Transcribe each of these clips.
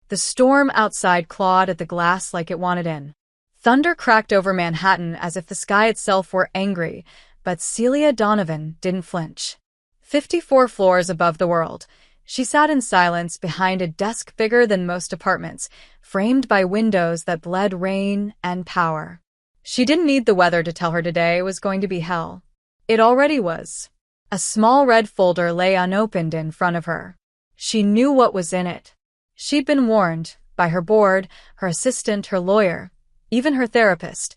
The storm outside clawed at the glass like it wanted in. Thunder cracked over Manhattan as if the sky itself were angry, but Celia Donovan didn't flinch. 54 floors above the world, she sat in silence behind a desk bigger than most apartments, framed by windows that bled rain and power. She didn't need the weather to tell her today was going to be hell. It already was. A small red folder lay unopened in front of her. She knew what was in it. She'd been warned, by her board, her assistant, her lawyer, even her therapist.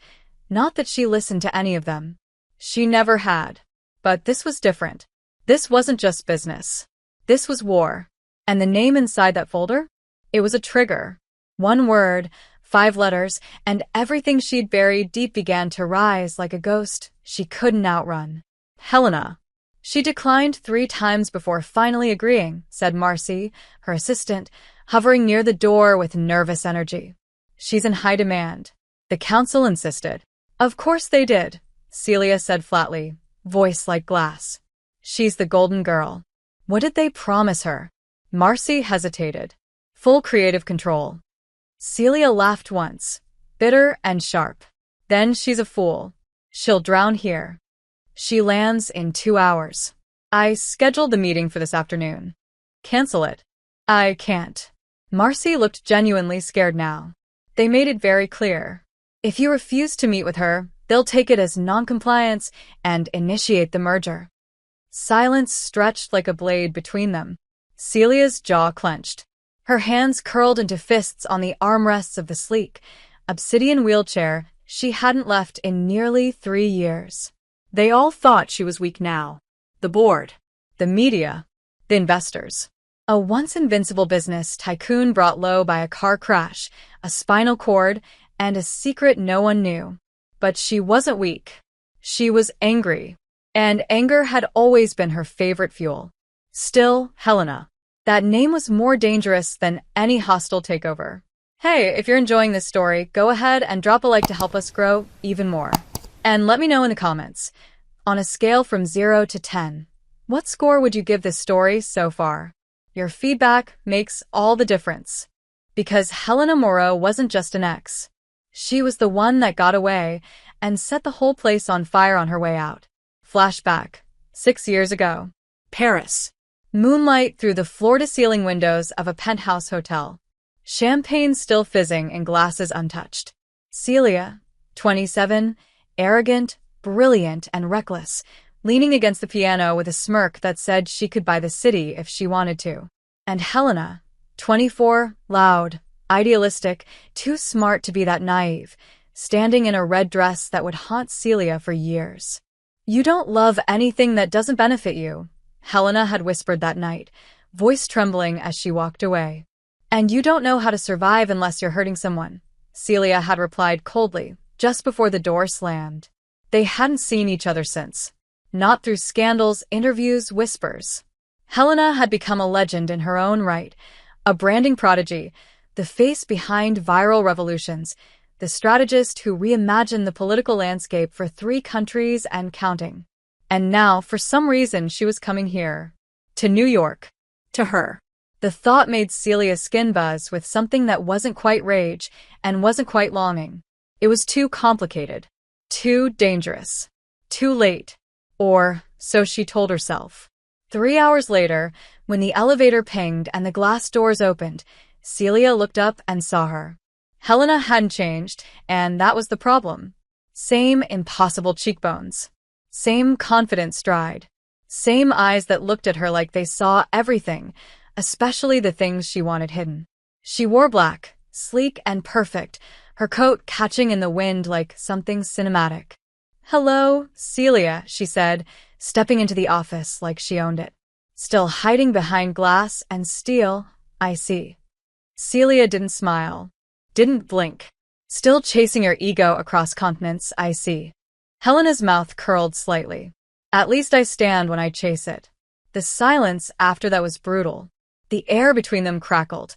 Not that she listened to any of them. She never had. But this was different. This wasn't just business. This was war. And the name inside that folder? It was a trigger. One word, 5 letters, and everything she'd buried deep began to rise like a ghost she couldn't outrun. Helena. She declined 3 times before finally agreeing, said Marcy, her assistant, hovering near the door with nervous energy. She's in high demand. The council insisted. Of course they did, Celia said flatly, voice like glass. She's the golden girl. What did they promise her? Marcy hesitated. Full creative control. Celia laughed once, bitter and sharp. Then she's a fool. She'll drown here. She lands in 2 hours. I scheduled the meeting for this afternoon. Cancel it. I can't. Marcy looked genuinely scared now. They made it very clear. If you refuse to meet with her, they'll take it as noncompliance and initiate the merger. Silence stretched like a blade between them. Celia's jaw clenched. Her hands curled into fists on the armrests of the sleek, obsidian wheelchair she hadn't left in nearly 3 years. They all thought she was weak now. The board, the media, the investors. A once invincible business tycoon brought low by a car crash, a spinal cord, and a secret no one knew. But she wasn't weak. She was angry. And anger had always been her favorite fuel. Still, Helena. That name was more dangerous than any hostile takeover. Hey, if you're enjoying this story, go ahead and drop a like to help us grow even more. And let me know in the comments, on a scale from 0 to 10, what score would you give this story so far? Your feedback makes all the difference. Because Helena Moreau wasn't just an ex. She was the one that got away and set the whole place on fire on her way out. Flashback. 6 years ago. Paris. Moonlight through the floor-to-ceiling windows of a penthouse hotel. Champagne still fizzing in glasses untouched. Celia, 27, arrogant, brilliant, and reckless, leaning against the piano with a smirk that said she could buy the city if she wanted to. And Helena, 24, loud, idealistic, too smart to be that naive, standing in a red dress that would haunt Celia for years. You don't love anything that doesn't benefit you, Helena had whispered that night, voice trembling as she walked away. And you don't know how to survive unless you're hurting someone, Celia had replied coldly, just before the door slammed. They hadn't seen each other since. Not through scandals, interviews, whispers. Helena had become a legend in her own right, a branding prodigy, the face behind viral revolutions, the strategist who reimagined the political landscape for 3 countries and counting. And now, for some reason, she was coming here. To New York. To her. The thought made Celia's skin buzz with something that wasn't quite rage and wasn't quite longing. It was too complicated. Too dangerous. Too late. Or, so she told herself. 3 hours later, when the elevator pinged and the glass doors opened, Celia looked up and saw her. Helena hadn't changed, and that was the problem. Same impossible cheekbones. Same confident stride. Same eyes that looked at her like they saw everything, especially the things she wanted hidden. She wore black, sleek and perfect, her coat catching in the wind like something cinematic. "Hello, Celia," she said, stepping into the office like she owned it. "Still hiding behind glass and steel, I see." Celia didn't smile. Didn't blink. "Still chasing your ego across continents, I see." Helena's mouth curled slightly. "At least I stand when I chase it." The silence after that was brutal. The air between them crackled,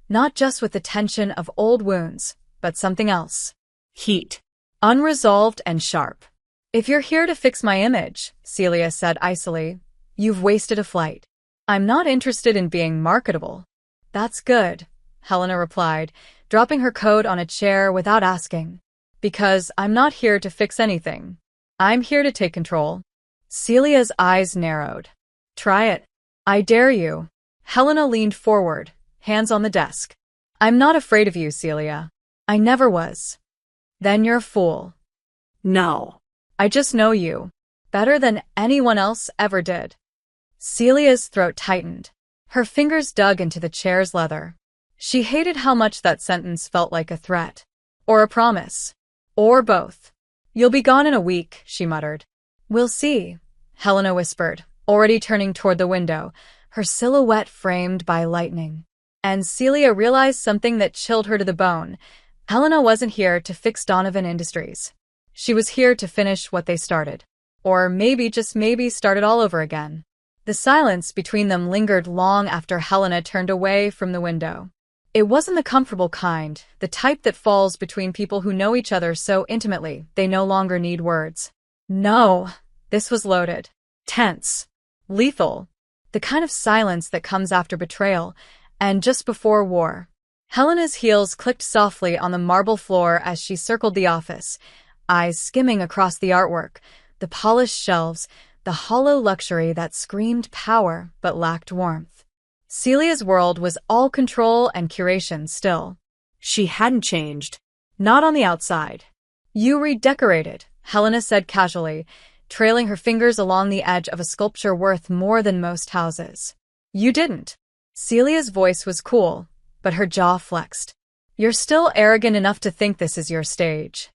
not just with the tension of old wounds, but something else. Heat. Unresolved and sharp. "If you're here to fix my image," Celia said icily, "you've wasted a flight. I'm not interested in being marketable." "That's good," Helena replied, dropping her coat on a chair without asking. Because I'm not here to fix anything. I'm here to take control. Celia's eyes narrowed. Try it. I dare you. Helena leaned forward, hands on the desk. I'm not afraid of you, Celia. I never was. Then you're a fool. No. I just know you. Better than anyone else ever did. Celia's throat tightened. Her fingers dug into the chair's leather. She hated how much that sentence felt like a threat. Or a promise. Or both. You'll be gone in a week, she muttered. We'll see, Helena whispered, already turning toward the window, her silhouette framed by lightning. And Celia realized something that chilled her to the bone. Helena wasn't here to fix Donovan Industries. She was here to finish what they started. Or maybe, just maybe, start it all over again. The silence between them lingered long after Helena turned away from the window. It wasn't the comfortable kind, the type that falls between people who know each other so intimately they no longer need words. No, this was loaded, tense, lethal, the kind of silence that comes after betrayal and just before war. Helena's heels clicked softly on the marble floor as she circled the office, eyes skimming across the artwork, the polished shelves, the hollow luxury that screamed power but lacked warmth. Celia's world was all control and curation still. She hadn't changed. Not on the outside. You redecorated, Helena said casually, trailing her fingers along the edge of a sculpture worth more than most houses. You didn't. Celia's voice was cool, but her jaw flexed. You're still arrogant enough to think this is your stage.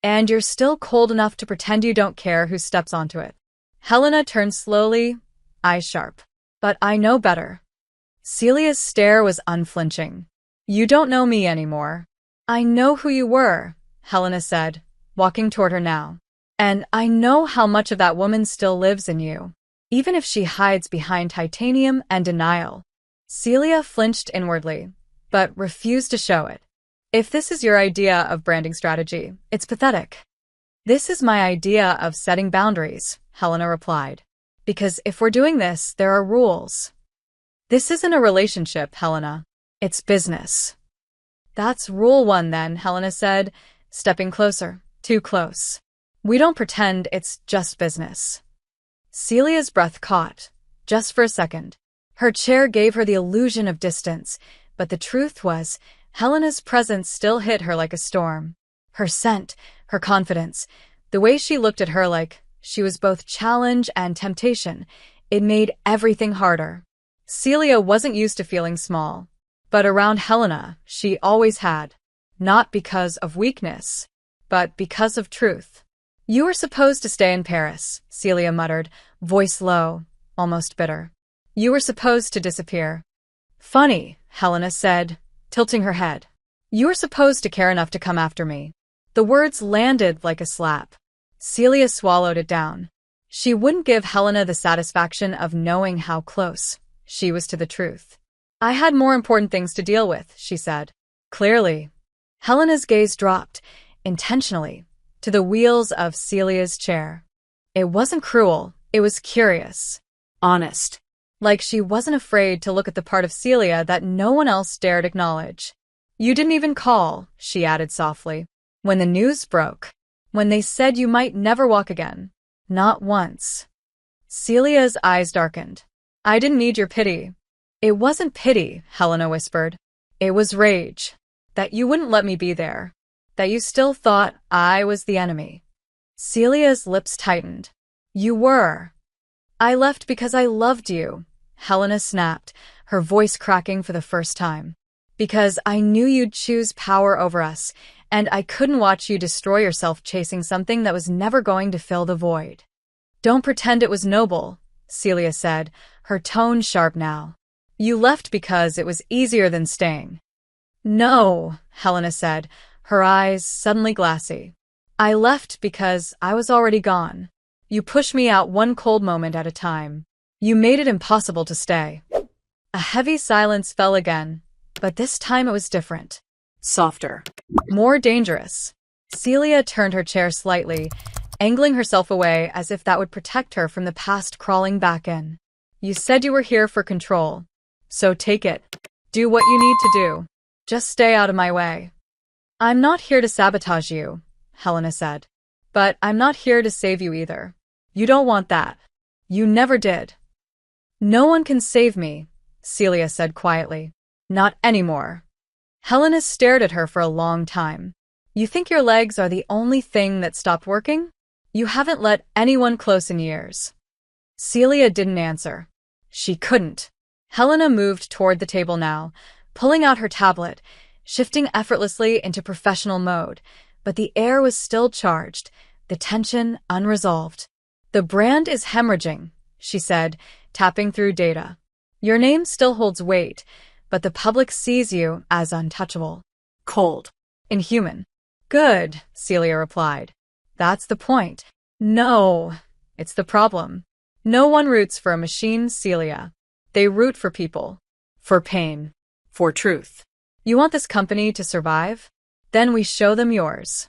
And you're still cold enough to pretend you don't care who steps onto it. Helena turned slowly, eyes sharp. But I know better. Celia's stare was unflinching. You don't know me anymore. I know who you were, Helena said, walking toward her now. And I know how much of that woman still lives in you, even if she hides behind titanium and denial. Celia flinched inwardly, but refused to show it. If this is your idea of branding strategy, it's pathetic. This is my idea of setting boundaries, Helena replied. Because if we're doing this, there are rules. This isn't a relationship, Helena. It's business. That's rule one then, Helena said, stepping closer, too close. We don't pretend it's just business. Celia's breath caught, just for a second. Her chair gave her the illusion of distance, but the truth was, Helena's presence still hit her like a storm. Her scent, her confidence, the way she looked at her like she was both challenge and temptation, it made everything harder. Celia wasn't used to feeling small, but around Helena, she always had. Not because of weakness, but because of truth. You were supposed to stay in Paris, Celia muttered, voice low, almost bitter. You were supposed to disappear. Funny, Helena said, tilting her head. You were supposed to care enough to come after me. The words landed like a slap. Celia swallowed it down. She wouldn't give Helena the satisfaction of knowing how close she was to the truth. I had more important things to deal with, she said. Clearly. Helena's gaze dropped, intentionally, to the wheels of Celia's chair. It wasn't cruel, it was curious. Honest. Like she wasn't afraid to look at the part of Celia that no one else dared acknowledge. You didn't even call, she added softly. When the news broke. When they said you might never walk again. Not once. Celia's eyes darkened. I didn't need your pity. It wasn't pity, Helena whispered. It was rage. That you wouldn't let me be there. That you still thought I was the enemy. Celia's lips tightened. You were. I left because I loved you, Helena snapped, her voice cracking for the first time. Because I knew you'd choose power over us, and I couldn't watch you destroy yourself chasing something that was never going to fill the void. Don't pretend it was noble, Celia said, her tone sharp now. You left because it was easier than staying. No, Helena said, her eyes suddenly glassy. I left because I was already gone. You pushed me out one cold moment at a time. You made it impossible to stay. A heavy silence fell again, but this time it was different. Softer. More dangerous. Celia turned her chair slightly, angling herself away as if that would protect her from the past crawling back in. You said you were here for control. So take it. Do what you need to do. Just stay out of my way. I'm not here to sabotage you, Helena said. But I'm not here to save you either. You don't want that. You never did. No one can save me, Celia said quietly. Not anymore. Helena stared at her for a long time. You think your legs are the only thing that stopped working? You haven't let anyone close in years. Celia didn't answer. She couldn't. Helena moved toward the table now, pulling out her tablet, shifting effortlessly into professional mode, but the air was still charged, the tension unresolved. The brand is hemorrhaging, she said, tapping through data. Your name still holds weight, but the public sees you as untouchable. Cold. Inhuman. Good, Celia replied. That's the point. No, it's the problem. No one roots for a machine, Celia. They root for people. For pain. For truth. You want this company to survive? Then we show them yours.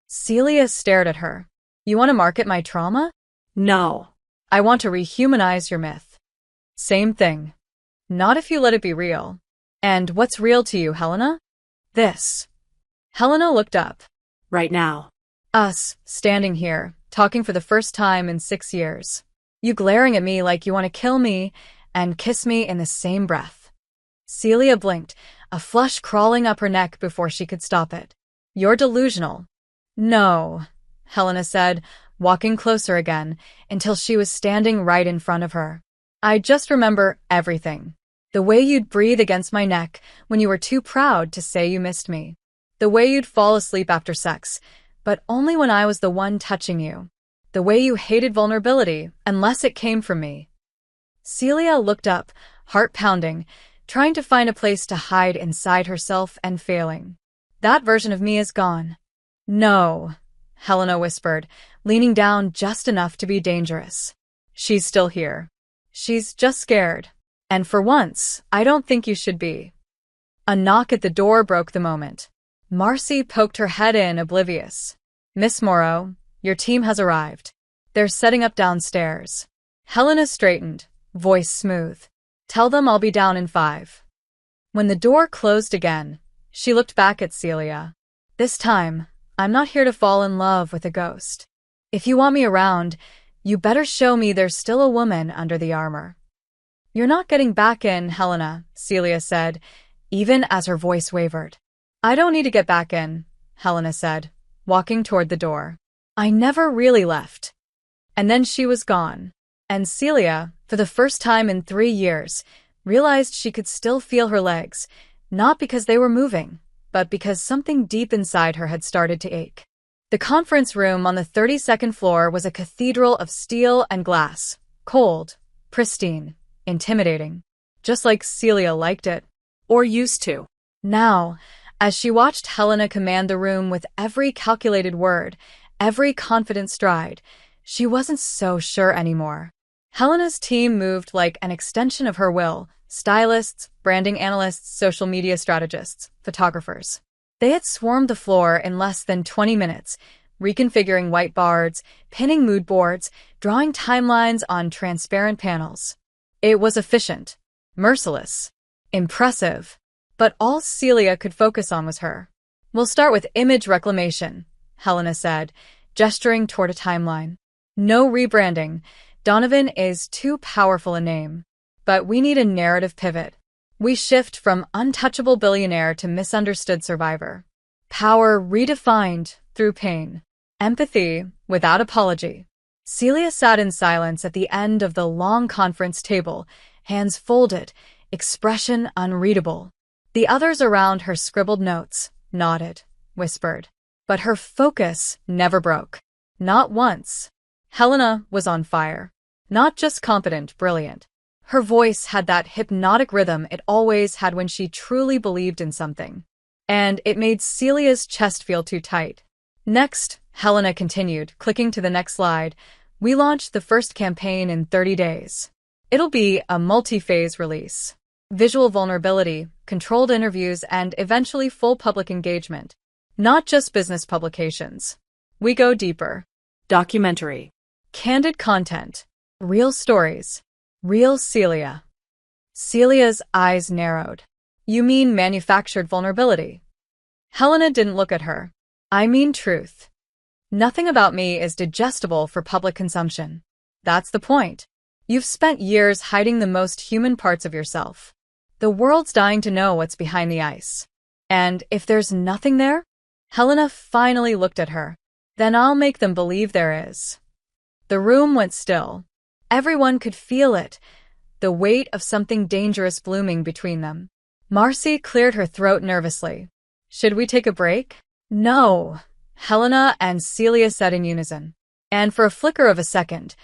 Celia stared at her. You want to market my trauma? No. I want to rehumanize your myth. Same thing. Not if you let it be real. And what's real to you, Helena? This. Helena looked up. Right now. Us, standing here, talking for the first time in 6 years. You glaring at me like you want to kill me and kiss me in the same breath. Celia blinked, a flush crawling up her neck before she could stop it. You're delusional. No, Helena said, walking closer again until she was standing right in front of her. I just remember everything. The way you'd breathe against my neck when you were too proud to say you missed me. The way you'd fall asleep after sex, but only when I was the one touching you. The way you hated vulnerability unless it came from me. Celia looked up, heart pounding, trying to find a place to hide inside herself and failing. That version of me is gone. No, Helena whispered, leaning down just enough to be dangerous. She's still here. She's just scared. And for once, I don't think you should be. A knock at the door broke the moment. Marcy poked her head in, oblivious. Miss Morrow, your team has arrived. They're setting up downstairs. Helena straightened, voice smooth. Tell them I'll be down in 5. When the door closed again, she looked back at Celia. This time, I'm not here to fall in love with a ghost. If you want me around, you better show me there's still a woman under the armor. You're not getting back in, Helena, Celia said, even as her voice wavered. I don't need to get back in, Helena said, walking toward the door. I never really left. And then she was gone. And Celia, for the first time in 3 years, realized she could still feel her legs, not because they were moving, but because something deep inside her had started to ache. The conference room on the 32nd floor was a cathedral of steel and glass, cold, pristine, intimidating, just like Celia liked it, or used to. Now, as she watched Helena command the room with every calculated word, every confident stride, she wasn't so sure anymore. Helena's team moved like an extension of her will: stylists, branding analysts, social media strategists, photographers. They had swarmed the floor in less than 20 minutes, reconfiguring whiteboards, pinning mood boards, drawing timelines on transparent panels. It was efficient, merciless, impressive, but all Celia could focus on was her. We'll start with image reclamation, Helena said, gesturing toward a timeline. No rebranding. Donovan is too powerful a name. But we need a narrative pivot. We shift from untouchable billionaire to misunderstood survivor. Power redefined through pain. Empathy without apology. Celia sat in silence at the end of the long conference table, hands folded, expression unreadable. The others around her scribbled notes, nodded, whispered. But her focus never broke. Not once. Helena was on fire. Not just competent, brilliant. Her voice had that hypnotic rhythm it always had when she truly believed in something. And it made Celia's chest feel too tight. Next, Helena continued, clicking to the next slide, we launched the first campaign in 30 days. It'll be a multi-phase release. Visual vulnerability, controlled interviews, and eventually full public engagement. Not just business publications. We go deeper. Documentary. Candid content. Real stories. Real Celia. Celia's eyes narrowed. You mean manufactured vulnerability? Helena didn't look at her. I mean truth. Nothing about me is digestible for public consumption. That's the point. You've spent years hiding the most human parts of yourself. The world's dying to know what's behind the ice. And if there's nothing there, Helena finally looked at her. Then I'll make them believe there is. The room went still. Everyone could feel it, the weight of something dangerous blooming between them. Marcy cleared her throat nervously. Should we take a break? No, Helena and Celia said in unison. And for a flicker of a second,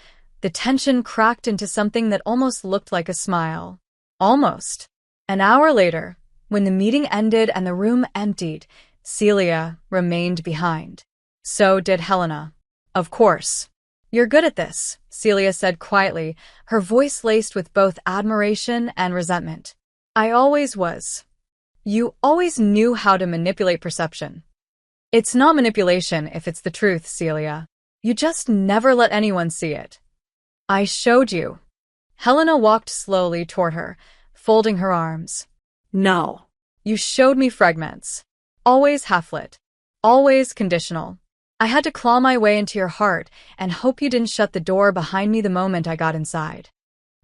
the tension cracked into something that almost looked like a smile. Almost. An hour later, when the meeting ended and the room emptied, Celia remained behind. So did Helena. Of course. You're good at this, Celia said quietly, her voice laced with both admiration and resentment. I always was. You always knew how to manipulate perception. It's not manipulation if it's the truth, Celia. You just never let anyone see it. I showed you. Helena walked slowly toward her, folding her arms. No. You showed me fragments. Always half-lit. Always conditional. I had to claw my way into your heart and hope you didn't shut the door behind me the moment I got inside.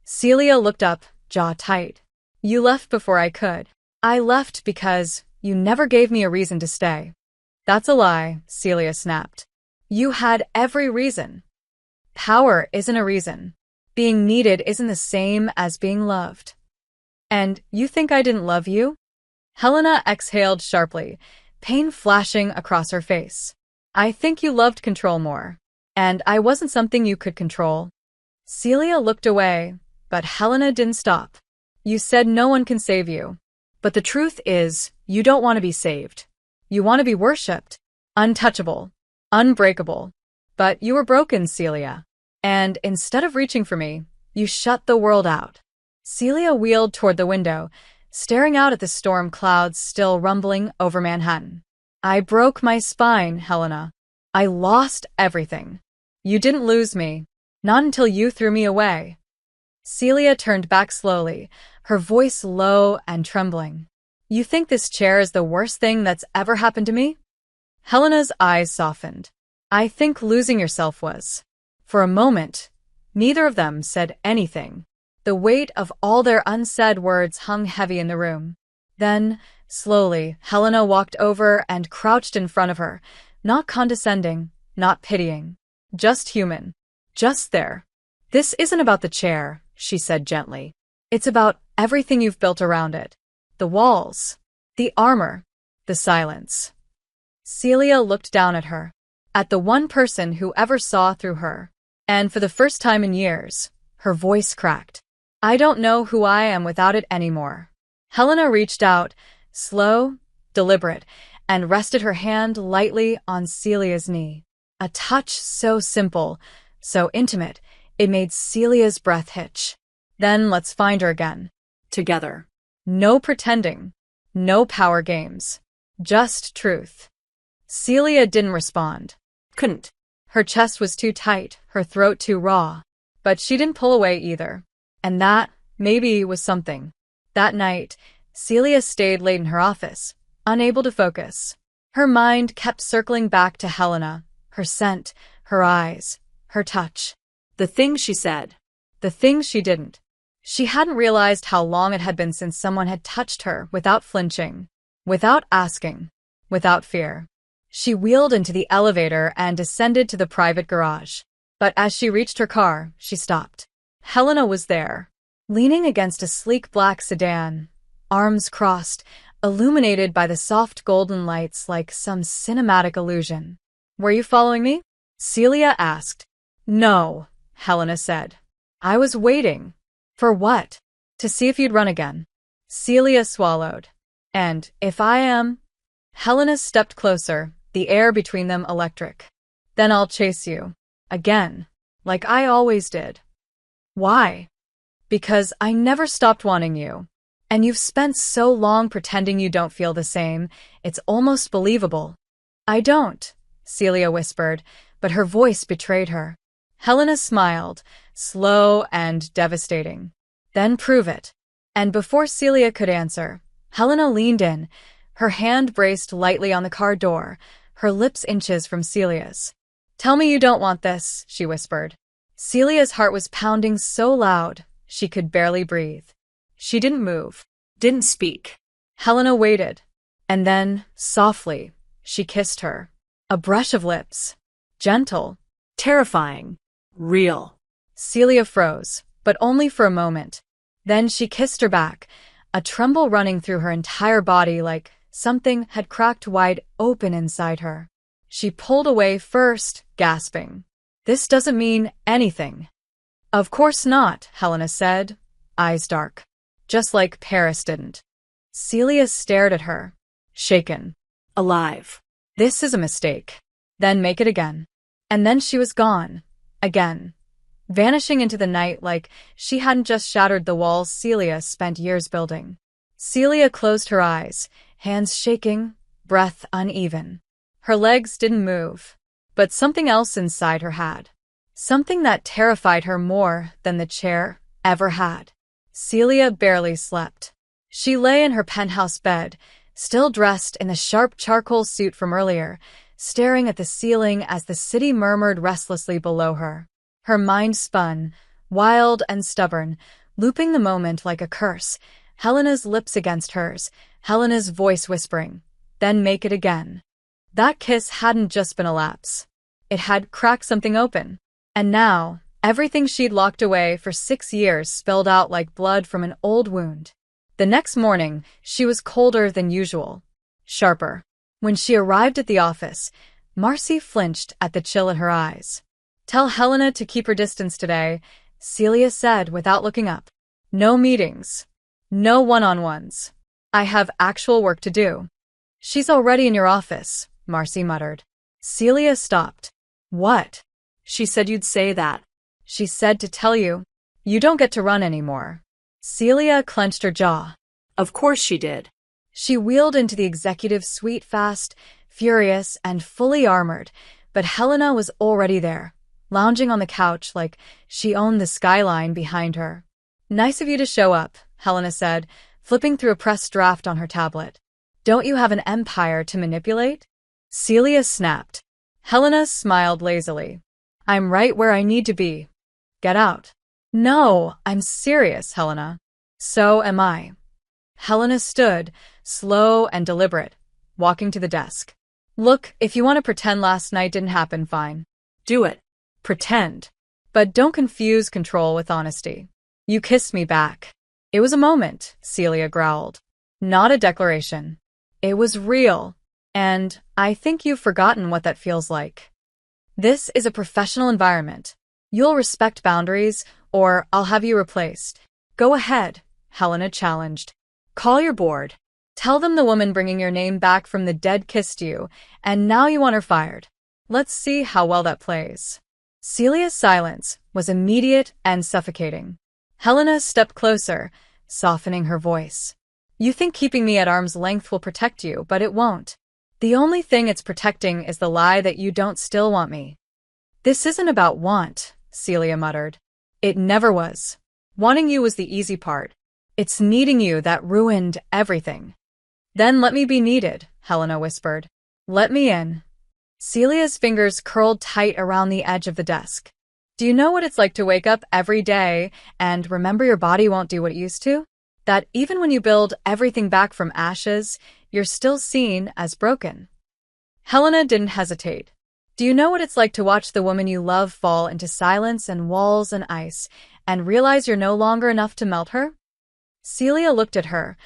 Celia looked up, jaw tight. You left before I could. I left because you never gave me a reason to stay. That's a lie, Celia snapped. You had every reason. Power isn't a reason. Being needed isn't the same as being loved. And you think I didn't love you? Helena exhaled sharply, pain flashing across her face. I think you loved control more. And I wasn't something you could control. Celia looked away, but Helena didn't stop. You said no one can save you. But the truth is, you don't want to be saved. You want to be worshipped. Untouchable. Unbreakable. But you were broken, Celia. And instead of reaching for me, you shut the world out. Celia wheeled toward the window, staring out at the storm clouds still rumbling over Manhattan. I broke my spine, Helena. I lost everything. You didn't lose me. Not until you threw me away. Celia turned back slowly, her voice low and trembling. You think this chair is the worst thing that's ever happened to me? Helena's eyes softened. I think losing yourself was. For a moment, neither of them said anything. The weight of all their unsaid words hung heavy in the room. Then, slowly, Helena walked over and crouched in front of her, not condescending, not pitying. Just human. Just there. This isn't about the chair, she said gently. It's about everything you've built around it. The walls. The armor. The silence. Celia looked down at her. At the one person who ever saw through her. And for the first time in years, her voice cracked. I don't know who I am without it anymore. Helena reached out, slow, deliberate, and rested her hand lightly on Celia's knee. A touch so simple, so intimate, it made Celia's breath hitch. Then let's find her again. Together. No pretending. No power games. Just truth. Celia didn't respond. Couldn't. Her chest was too tight, her throat too raw. But she didn't pull away either. And that, maybe, was something. That night, Celia stayed late in her office, unable to focus. Her mind kept circling back to Helena, her scent, her eyes, her touch. The things she said. The things she didn't. She hadn't realized how long it had been since someone had touched her without flinching, without asking, without fear. She wheeled into the elevator and descended to the private garage. But as she reached her car, she stopped. Helena was there, leaning against a sleek black sedan, arms crossed, illuminated by the soft golden lights like some cinematic illusion. Were you following me? Celia asked. No, Helena said. I was waiting. For what? To see if you'd run again. Celia swallowed. And if I am? Helena stepped closer, the air between them electric. Then I'll chase you. Again. Like I always did. Why? Because I never stopped wanting you. And you've spent so long pretending you don't feel the same, it's almost believable. I don't, Celia whispered, but her voice betrayed her. Helena smiled, slow and devastating. Then prove it. And before Celia could answer, Helena leaned in, her hand braced lightly on the car door, her lips inches from Celia's. "Tell me you don't want this," she whispered. Celia's heart was pounding so loud, she could barely breathe. She didn't move, Didn't speak. Helena waited. And then, softly, she kissed her. A brush of lips. Gentle. Terrifying. Real. Celia froze, but only for a moment. Then she kissed her back, a tremble running through her entire body like something had cracked wide open inside her. She pulled away first, gasping. "This doesn't mean anything." "Of course not," Helena said, eyes dark. Just like Paris didn't. Celia stared at her, shaken. Alive. "This is a mistake." "Then make it again." And then she was gone. Again. Vanishing into the night like she hadn't just shattered the walls Celia spent years building. Celia closed her eyes, hands shaking, breath uneven. Her legs didn't move, but something else inside her had. Something that terrified her more than the chair ever had. Celia barely slept. She lay in her penthouse bed, still dressed in the sharp charcoal suit from earlier, staring at the ceiling as the city murmured restlessly below her. Her mind spun, wild and stubborn, looping the moment like a curse, Helena's lips against hers, Helena's voice whispering, "Then make it again." That kiss hadn't just been a lapse. It had cracked something open. And now, everything she'd locked away for 6 years spilled out like blood from an old wound. The next morning, she was colder than usual. Sharper. When she arrived at the office, Marcy flinched at the chill in her eyes. "Tell Helena to keep her distance today," Celia said without looking up. "No meetings. No one-on-ones. I have actual work to do." "She's already in your office," Marcy muttered. Celia stopped. "What?" She said you'd say that. "She said to tell you. You don't get to run anymore." Celia clenched her jaw. Of course she did. She wheeled into the executive suite fast, furious, and fully armored, but Helena was already there, lounging on the couch like she owned the skyline behind her. "Nice of you to show up," Helena said, flipping through a pressed draft on her tablet. "Don't you have an empire to manipulate?" Celia snapped. Helena smiled lazily. "I'm right where I need to be. Get out." "No, I'm serious, Helena." "So am I." Helena stood, slow and deliberate, walking to the desk. "Look, if you want to pretend last night didn't happen, fine. Do it. Pretend. But don't confuse control with honesty. You kissed me back." "It was a moment," Celia growled. "Not a declaration. It was real. And I think you've forgotten what that feels like. This is a professional environment. You'll respect boundaries, or I'll have you replaced." "Go ahead," Helena challenged. "Call your board. Tell them the woman bringing your name back from the dead kissed you, and now you want her fired. Let's see how well that plays." Celia's silence was immediate and suffocating. Helena stepped closer, softening her voice. "You think keeping me at arm's length will protect you, but it won't. The only thing it's protecting is the lie that you don't still want me." "This isn't about want," Celia muttered. "It never was. Wanting you was the easy part. It's needing you that ruined everything." "Then let me be needed," Helena whispered. "Let me in." Celia's fingers curled tight around the edge of the desk. "Do you know what it's like to wake up every day and remember your body won't do what it used to? That even when you build everything back from ashes, you're still seen as broken?" Helena didn't hesitate. "Do you know what it's like to watch the woman you love fall into silence and walls and ice, and realize you're no longer enough to melt her?" Celia looked at her,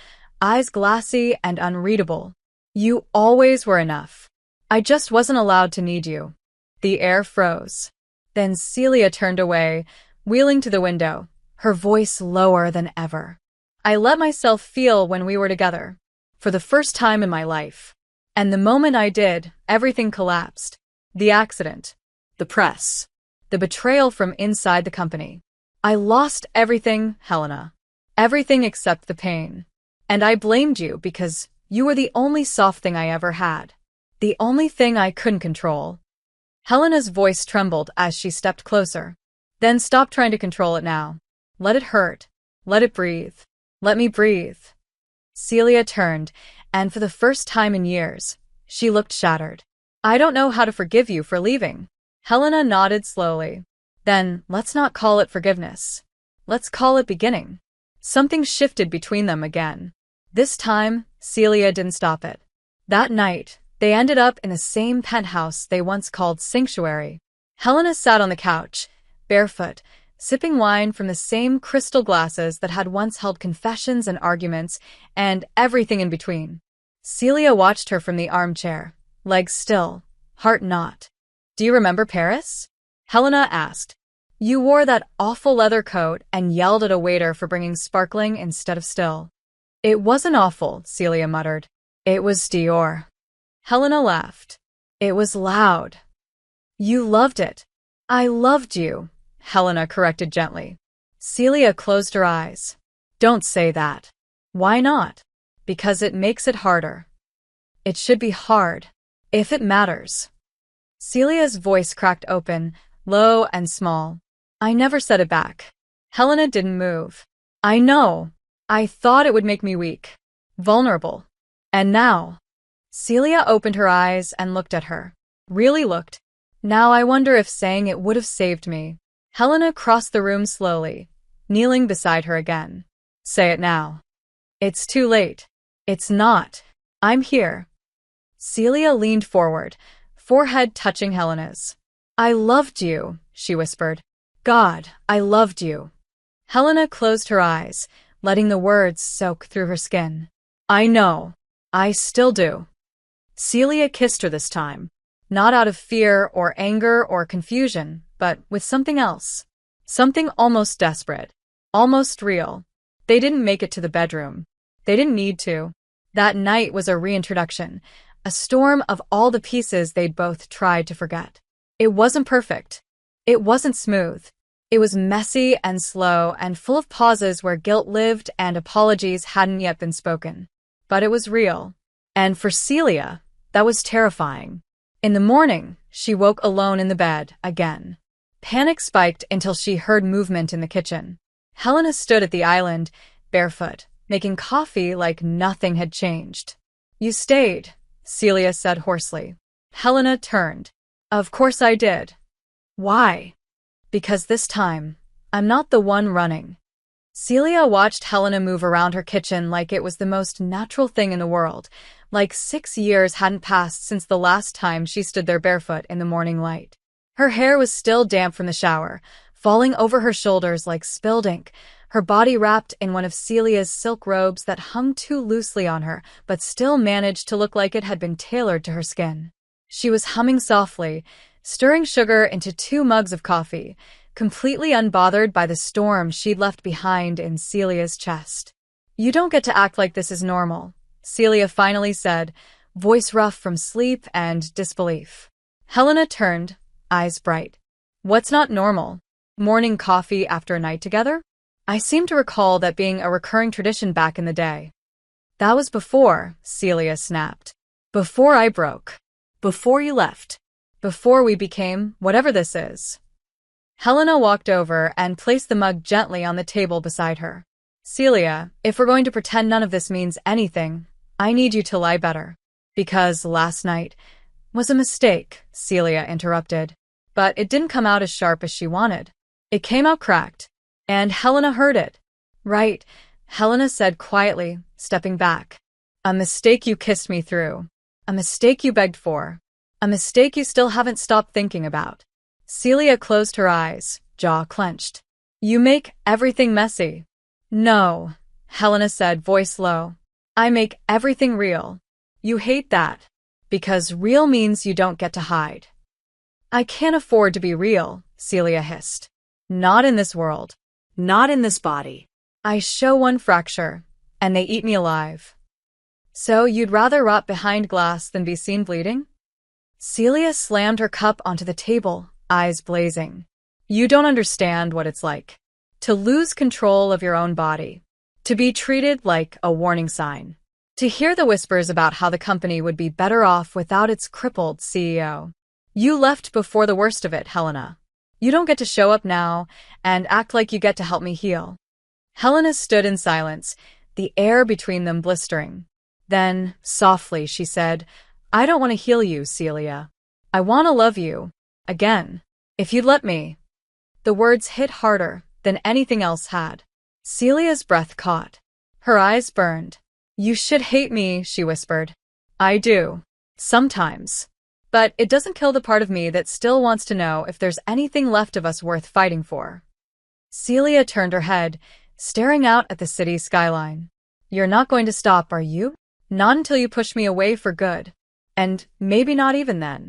eyes glassy and unreadable. "You always were enough. I just wasn't allowed to need you." The air froze. Then Celia turned away, wheeling to the window, her voice lower than ever. "I let myself feel when we were together, for the first time in my life. And the moment I did, everything collapsed. The accident, the press, the betrayal from inside the company. I lost everything, Helena. Everything except the pain. And I blamed you because you were the only soft thing I ever had. The only thing I couldn't control." Helena's voice trembled as she stepped closer. "Then stop trying to control it now. Let it hurt. Let it breathe. Let me breathe." Celia turned, and for the first time in years, she looked shattered. I don't know how to forgive you for leaving. Helena nodded slowly. Then, let's not call it forgiveness. Let's call it beginning. Something shifted between them again. This time, Celia didn't stop it. That night, they ended up in the same penthouse they once called sanctuary. Helena sat on the couch, barefoot, sipping wine from the same crystal glasses that had once held confessions and arguments, and everything in between. Celia watched her from the armchair, legs still, heart not. Do you remember Paris? Helena asked. You wore that awful leather coat and yelled at a waiter for bringing sparkling instead of still. It wasn't awful, Celia muttered. It was Dior. Helena laughed. It was loud. You loved it. I loved you, Helena corrected gently. Celia closed her eyes. Don't say that. Why not? Because it makes it harder. It should be hard, if it matters. Celia's voice cracked open, low and small. I never said it back. Helena didn't move. I know. I thought it would make me weak, vulnerable. And now? Celia opened her eyes and looked at her. Really looked. Now I wonder if saying it would have saved me. Helena crossed the room slowly, kneeling beside her again. Say it now. It's too late. It's not. I'm here. Celia leaned forward, forehead touching Helena's. I loved you, she whispered. God, I loved you. Helena closed her eyes, letting the words soak through her skin. I know. I still do. Celia kissed her this time, not out of fear or anger or confusion, but with something else. Something almost desperate, almost real. They didn't make it to the bedroom. They didn't need to. That night was a reintroduction, a storm of all the pieces they'd both tried to forget. It wasn't perfect. It wasn't smooth. It was messy and slow and full of pauses where guilt lived and apologies hadn't yet been spoken. But it was real. And for Celia, that was terrifying. In the morning, she woke alone in the bed, again. Panic spiked until she heard movement in the kitchen. Helena stood at the island, barefoot, making coffee like nothing had changed. You stayed, Celia said hoarsely. Helena turned. Of course I did. Why? Because this time, I'm not the one running. Celia watched Helena move around her kitchen like it was the most natural thing in the world, like 6 years hadn't passed since the last time she stood there barefoot in the morning light. Her hair was still damp from the shower, falling over her shoulders like spilled ink, her body wrapped in one of Celia's silk robes that hung too loosely on her but still managed to look like it had been tailored to her skin. She was humming softly, stirring sugar into 2 mugs of coffee, completely unbothered by the storm she'd left behind in Celia's chest. You don't get to act like this is normal, Celia finally said, voice rough from sleep and disbelief. Helena turned, eyes bright. What's not normal? Morning coffee after a night together? I seem to recall that being a recurring tradition back in the day. That was before, Celia snapped. Before I broke. Before you left. Before we became whatever this is. Helena walked over and placed the mug gently on the table beside her. Celia, if we're going to pretend none of this means anything, I need you to lie better. Because last night was a mistake, Celia interrupted. But it didn't come out as sharp as she wanted. It came out cracked. And Helena heard it. Right, Helena said quietly, stepping back. A mistake you kissed me through. A mistake you begged for. A mistake you still haven't stopped thinking about. Celia closed her eyes, jaw clenched. You make everything messy. No, Helena said, voice low. I make everything real. You hate that. Because real means you don't get to hide. I can't afford to be real, Celia hissed. Not in this world. Not in this body. I show one fracture, and they eat me alive. So you'd rather rot behind glass than be seen bleeding? Celia slammed her cup onto the table, eyes blazing. You don't understand what it's like. To lose control of your own body. To be treated like a warning sign. To hear the whispers about how the company would be better off without its crippled CEO. You left before the worst of it, Helena. You don't get to show up now and act like you get to help me heal. Helena stood in silence, the air between them blistering. Then, softly, she said, "I don't want to heal you, Celia. I want to love you. Again. If you'd let me." The words hit harder than anything else had. Celia's breath caught. Her eyes burned. "You should hate me," she whispered. "I do. Sometimes. But it doesn't kill the part of me that still wants to know if there's anything left of us worth fighting for." Celia turned her head, staring out at the city skyline. "You're not going to stop, are you? Not until you push me away for good. And maybe not even then."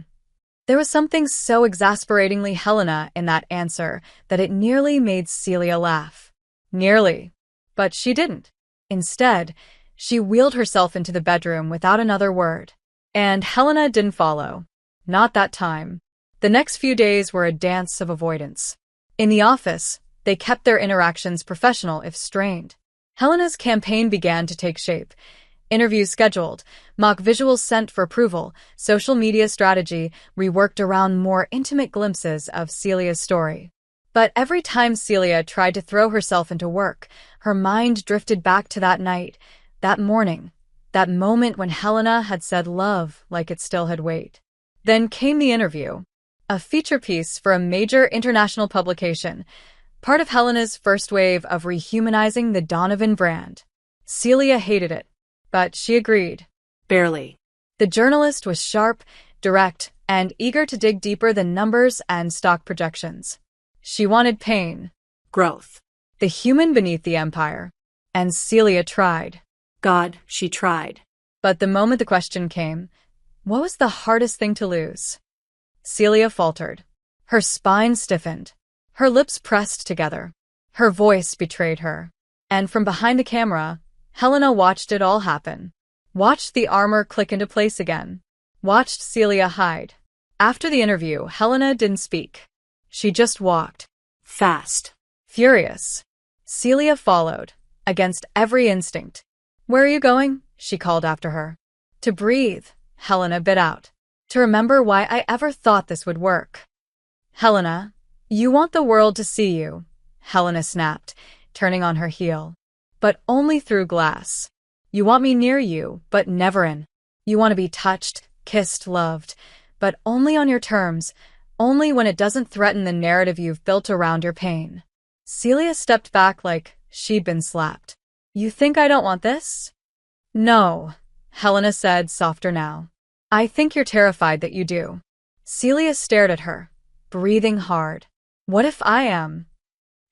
There was something so exasperatingly Helena in that answer that it nearly made Celia laugh. Nearly. But she didn't. Instead, she wheeled herself into the bedroom without another word. And Helena didn't follow. Not that time. The next few days were a dance of avoidance. In the office, they kept their interactions professional if strained. Helena's campaign began to take shape. Interviews scheduled, mock visuals sent for approval, social media strategy reworked around more intimate glimpses of Celia's story. But every time Celia tried to throw herself into work, her mind drifted back to that night, that morning, that moment when Helena had said love like it still had weight. Then came the interview, a feature piece for a major international publication, part of Helena's first wave of rehumanizing the Donovan brand. Celia hated it, but she agreed. Barely. The journalist was sharp, direct, and eager to dig deeper than numbers and stock projections. She wanted pain, Growth. the human beneath the empire. And Celia tried. God, she tried. But the moment the question came, what was the hardest thing to lose? Celia faltered. Her spine stiffened. Her lips pressed together. Her voice betrayed her. And from behind the camera, Helena watched it all happen. Watched the armor click into place again. Watched Celia hide. After the interview, Helena didn't speak. She just walked. Fast. Furious. Celia followed, against every instinct. "Where are you going?" she called after her. "To breathe," Helena bit out. "To remember why I ever thought this would work." "Helena, you want the world to see you," Helena snapped, turning on her heel. "But only through glass. You want me near you, but never in. You want to be touched, kissed, loved, but only on your terms, only when it doesn't threaten the narrative you've built around your pain." Celia stepped back like she'd been slapped. "You think I don't want this?" "No," Helena said, softer now. "I think you're terrified that you do." Celia stared at her, breathing hard. "What if I am?"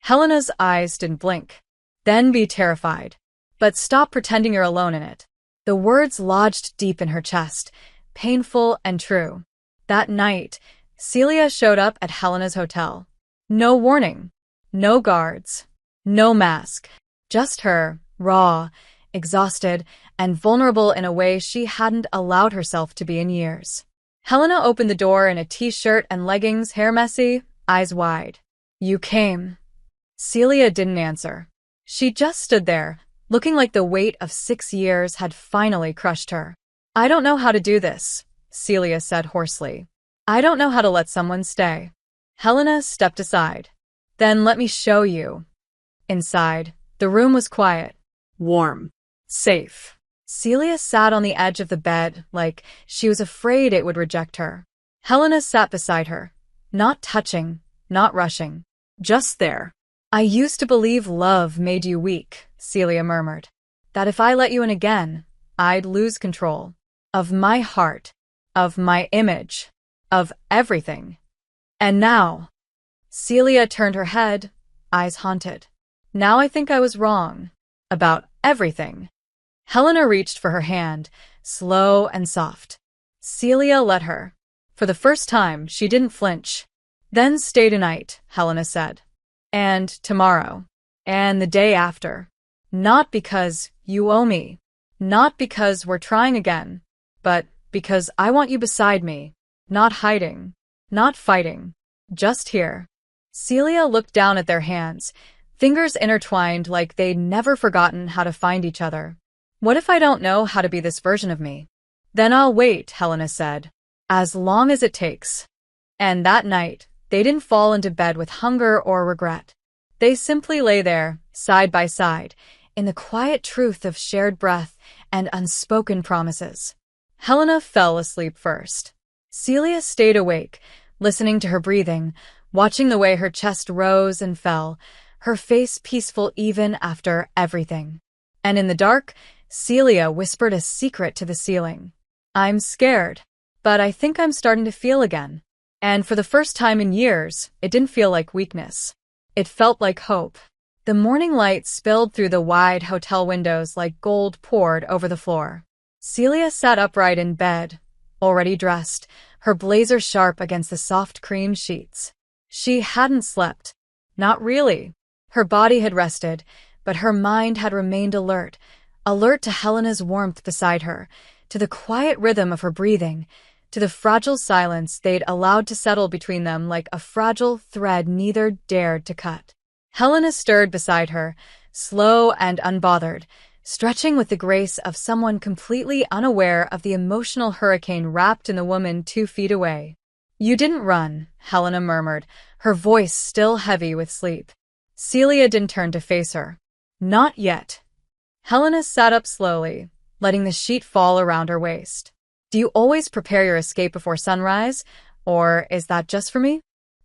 Helena's eyes didn't blink. "Then be terrified. But stop pretending you're alone in it." The words lodged deep in her chest, painful and true. That night, Celia showed up at Helena's hotel. No warning. No guards. No mask. Just her, raw, exhausted, and vulnerable in a way she hadn't allowed herself to be in years. Helena opened the door in a t-shirt and leggings, hair messy, eyes wide. "You came." Celia didn't answer. She just stood there, looking like the weight of 6 years had finally crushed her. "I don't know how to do this," Celia said hoarsely. "I don't know how to let someone stay." Helena stepped aside. "Then let me show you." Inside, the room was quiet. Warm. Safe. Celia sat on the edge of the bed like she was afraid it would reject her. Helena sat beside her, not touching, not rushing, just there. "I used to believe love made you weak," Celia murmured. "That if I let you in again, I'd lose control. Of my heart. Of my image. Of everything. And now..." Celia turned her head, eyes haunted. "Now I think I was wrong. About everything." Helena reached for her hand, slow and soft. Celia let her. For the first time, she didn't flinch. "Then stay tonight," Helena said. "And tomorrow. And the day after. Not because you owe me. Not because we're trying again. But because I want you beside me. Not hiding. Not fighting. Just here." Celia looked down at their hands, fingers intertwined like they'd never forgotten how to find each other. "What if I don't know how to be this version of me?" "Then I'll wait," Helena said. "As long as it takes." And that night, they didn't fall into bed with hunger or regret. They simply lay there, side by side, in the quiet truth of shared breath and unspoken promises. Helena fell asleep first. Celia stayed awake, listening to her breathing, watching the way her chest rose and fell, her face peaceful even after everything. And in the dark, Celia whispered a secret to the ceiling. "I'm scared, but I think I'm starting to feel again." And for the first time in years, it didn't feel like weakness. It felt like hope. The morning light spilled through the wide hotel windows like gold poured over the floor. Celia sat upright in bed, already dressed, her blazer sharp against the soft cream sheets. She hadn't slept. Not really. Her body had rested, but her mind had remained alert to Helena's warmth beside her, to the quiet rhythm of her breathing, to the fragile silence they'd allowed to settle between them like a fragile thread neither dared to cut. Helena stirred beside her, slow and unbothered, stretching with the grace of someone completely unaware of the emotional hurricane wrapped in the woman 2 feet away. "You didn't run," Helena murmured, her voice still heavy with sleep. Celia didn't turn to face her. "Not yet." Helena sat up slowly, letting the sheet fall around her waist. "Do you always prepare your escape before sunrise, or is that just for me?"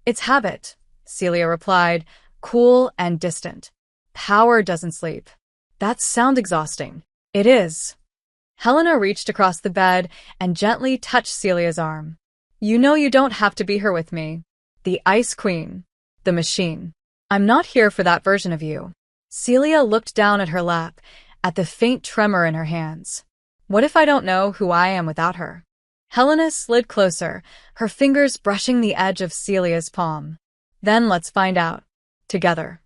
"It's habit," Celia replied, cool and distant. "Power doesn't sleep." "That sounds exhausting." "It is." Helena reached across the bed and gently touched Celia's arm. "You know you don't have to be here with me. The Ice Queen. The machine. I'm not here for that version of you." Celia looked down at her lap, at the faint tremor in her hands. "What if I don't know who I am without her?" Helena slid closer, her fingers brushing the edge of Celia's palm. "Then let's find out. Together."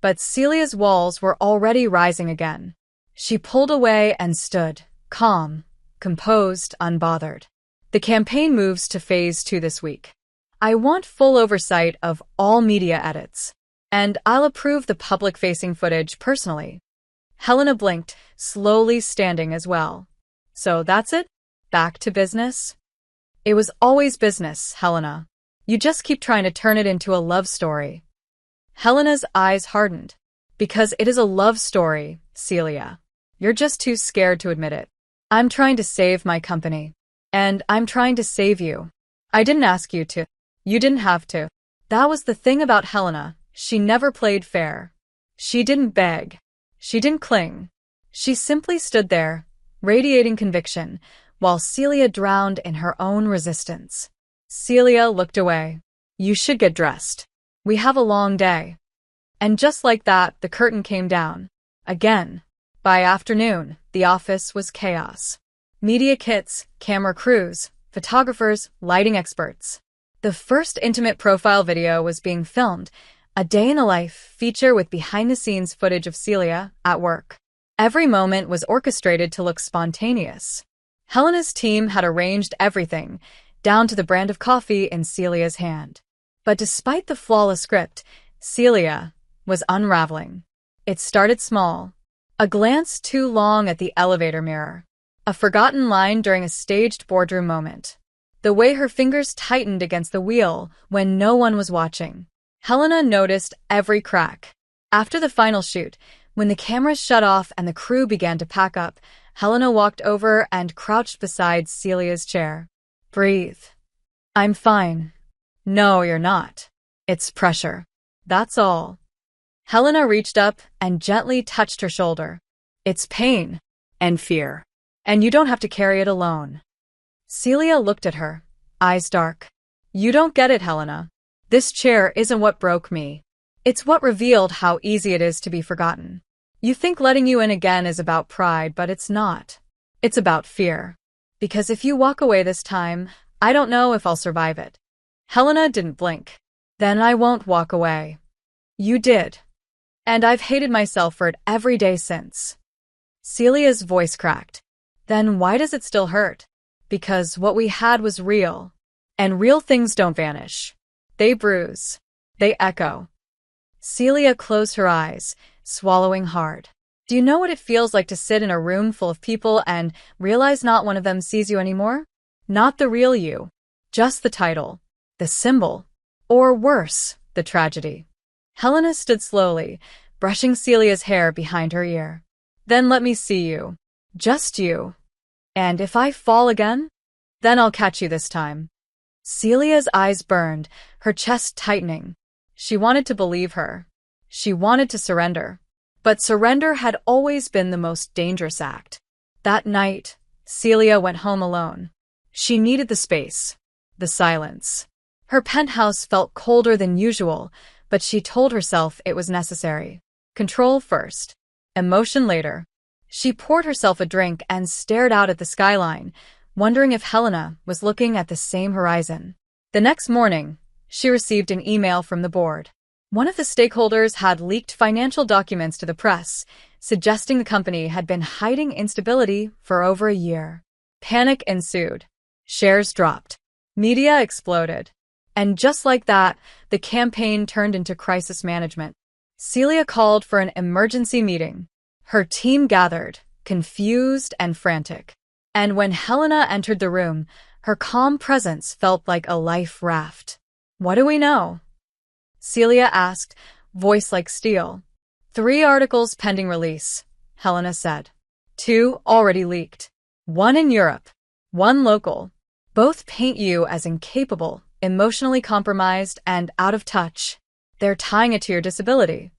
But Celia's walls were already rising again. She pulled away and stood, calm, composed, unbothered. "The campaign moves to phase 2 this week. I want full oversight of all media edits, and I'll approve the public-facing footage personally." Helena blinked, slowly standing as well. "So that's it? Back to business?" "It was always business, Helena. You just keep trying to turn it into a love story." Helena's eyes hardened. "Because it is a love story, Celia. You're just too scared to admit it. I'm trying to save my company. And I'm trying to save you. I didn't ask you to. You didn't have to." That was the thing about Helena. She never played fair. She didn't beg. She didn't cling. She simply stood there, radiating conviction, while Celia drowned in her own resistance. Celia looked away. "You should get dressed. We have a long day." And just like that, the curtain came down. Again. By afternoon, the office was chaos. Media kits, camera crews, photographers, lighting experts. The first intimate profile video was being filmed, a day-in-the-life feature with behind-the-scenes footage of Celia at work. Every moment was orchestrated to look spontaneous. Helena's team had arranged everything, down to the brand of coffee in Celia's hand. But despite the flawless script, Celia was unraveling. It started small. A glance too long at the elevator mirror. A forgotten line during a staged boardroom moment. The way her fingers tightened against the wheel when no one was watching. Helena noticed every crack. After the final shoot, when the cameras shut off and the crew began to pack up, Helena walked over and crouched beside Celia's chair. "Breathe." "I'm fine." "No, you're not. It's pressure. That's all." Helena reached up and gently touched her shoulder. "It's pain. And fear. And you don't have to carry it alone." Celia looked at her, eyes dark. "You don't get it, Helena. This chair isn't what broke me. It's what revealed how easy it is to be forgotten. You think letting you in again is about pride, but it's not. It's about fear. Because if you walk away this time, I don't know if I'll survive it." Helena didn't blink. "Then I won't walk away." "You did. And I've hated myself for it every day since." Celia's voice cracked. "Then why does it still hurt?" "Because what we had was real. And real things don't vanish. They bruise. They echo." Celia closed her eyes, swallowing hard. "Do you know what it feels like to sit in a room full of people and realize not one of them sees you anymore? Not the real you. Just the title. The symbol. Or worse, the tragedy." Helena stood slowly, brushing Celia's hair behind her ear. Then let me see you. Just you. And if I fall again, then I'll catch you this time. Celia's eyes burned, her chest tightening. She wanted to believe her. She wanted to surrender. But surrender had always been the most dangerous act. That night, Celia went home alone. She needed the space, the silence. Her penthouse felt colder than usual, but she told herself it was necessary. Control first, emotion later. She poured herself a drink and stared out at the skyline, wondering if Helena was looking at the same horizon. The next morning, she received an email from the board. One of the stakeholders had leaked financial documents to the press, suggesting the company had been hiding instability for over a year. Panic ensued. Shares dropped. Media exploded. And just like that, the campaign turned into crisis management. Celia called for an emergency meeting. Her team gathered, confused and frantic. And when Helena entered the room, her calm presence felt like a life raft. "What do we know?" Celia asked, voice like steel. 3 articles pending release, Helena said. 2 already leaked. 1 in Europe, 1 local. Both paint you as incapable, emotionally compromised, and out of touch. They're tying it to your disability.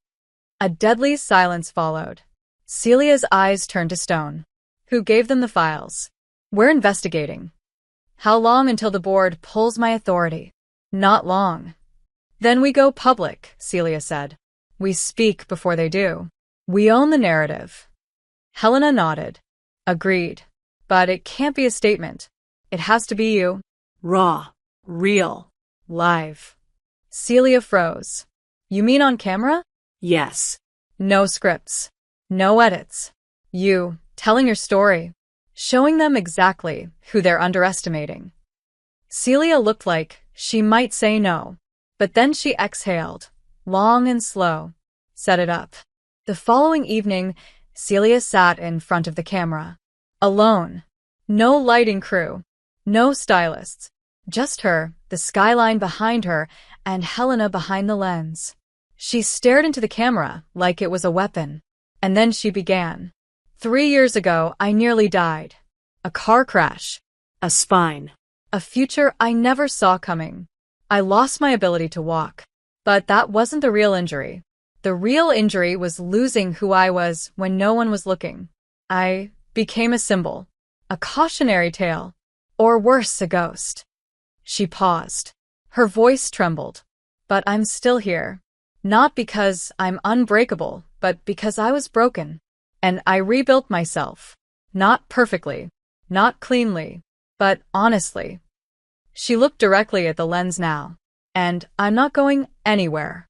A deadly silence followed. Celia's eyes turned to stone. Who gave them the files? We're investigating. How long until the board pulls my authority? Not long. Then we go public, Celia said. We speak before they do. We own the narrative. Helena nodded. Agreed. But it can't be a statement. It has to be you. Raw. Real. Live. Celia froze. You mean on camera? Yes. No scripts. No edits. You, telling your story. Showing them exactly who they're underestimating. Celia looked like she might say no. But then she exhaled, long and slow. Set it up. The following evening, Celia sat in front of the camera. Alone. No lighting crew. No stylists. Just her, the skyline behind her, and Helena behind the lens. She stared into the camera like it was a weapon. And then she began. 3 years ago, I nearly died. A car crash. A spine. A future I never saw coming. I lost my ability to walk. But that wasn't the real injury. The real injury was losing who I was when no one was looking. I became a symbol. A cautionary tale. Or worse, a ghost. She paused. Her voice trembled. But I'm still here. Not because I'm unbreakable, but because I was broken. And I rebuilt myself. Not perfectly. Not cleanly. But honestly. She looked directly at the lens now. And I'm not going anywhere.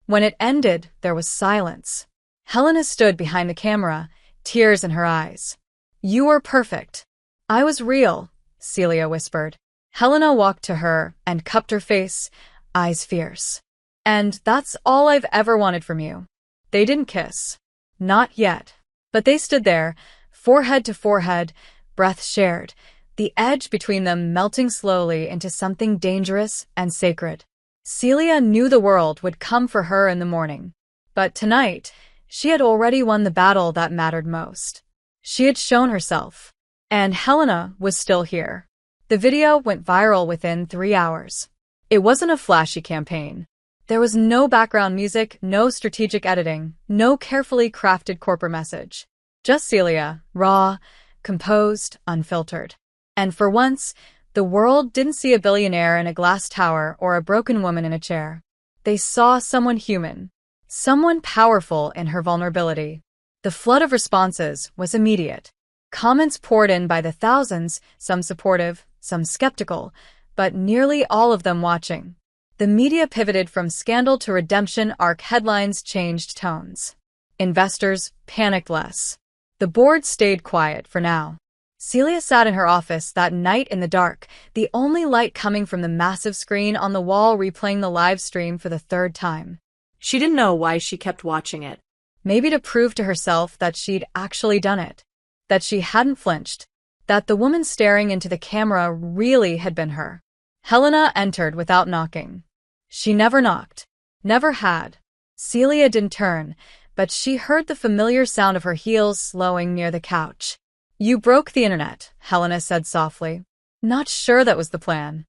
When it ended, there was silence. Helena stood behind the camera, tears in her eyes. You were perfect. I was real, Celia whispered. Helena walked to her and cupped her face, eyes fierce. And that's all I've ever wanted from you. They didn't kiss. Not yet. But they stood there, forehead to forehead, breath shared, the edge between them melting slowly into something dangerous and sacred. Celia knew the world would come for her in the morning. But tonight, she had already won the battle that mattered most. She had shown herself. And Helena was still here. The video went viral within 3 hours. It wasn't a flashy campaign. There was no background music, no strategic editing, no carefully crafted corporate message. Just Celia, raw, composed, unfiltered. And for once, the world didn't see a billionaire in a glass tower or a broken woman in a chair. They saw someone human, someone powerful in her vulnerability. The flood of responses was immediate. Comments poured in by the thousands, some supportive, some skeptical, but nearly all of them watching. The media pivoted from scandal to redemption arc. Headlines changed tones. Investors panicked less. The board stayed quiet for now. Celia sat in her office that night in the dark, the only light coming from the massive screen on the wall replaying the live stream for the 3rd time. She didn't know why she kept watching it. Maybe to prove to herself that she'd actually done it. That she hadn't flinched. That the woman staring into the camera really had been her. Helena entered without knocking. She never knocked. Never had. Celia didn't turn, but she heard the familiar sound of her heels slowing near the couch. You broke the internet, Helena said softly. Not sure that was the plan.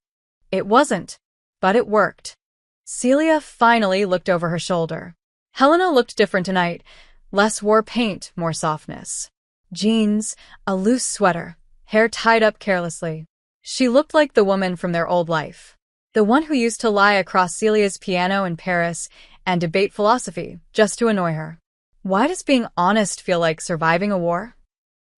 It wasn't, but it worked. Celia finally looked over her shoulder. Helena looked different tonight. Less war paint, more softness. Jeans, a loose sweater, hair tied up carelessly. She looked like the woman from their old life. The one who used to lie across Celia's piano in Paris and debate philosophy just to annoy her. Why does being honest feel like surviving a war?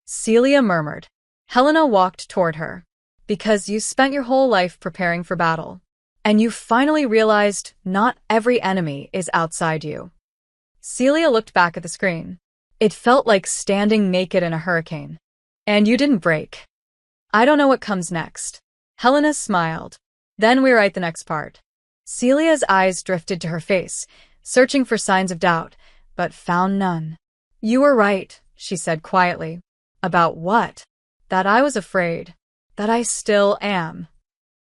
Celia murmured. Helena walked toward her. Because you spent your whole life preparing for battle. And you finally realized not every enemy is outside you. Celia looked back at the screen. It felt like standing naked in a hurricane. And you didn't break. I don't know what comes next. Helena smiled. Then we write the next part. Celia's eyes drifted to her face, searching for signs of doubt, but found none. You were right, she said quietly. About what? That I was afraid. That I still am.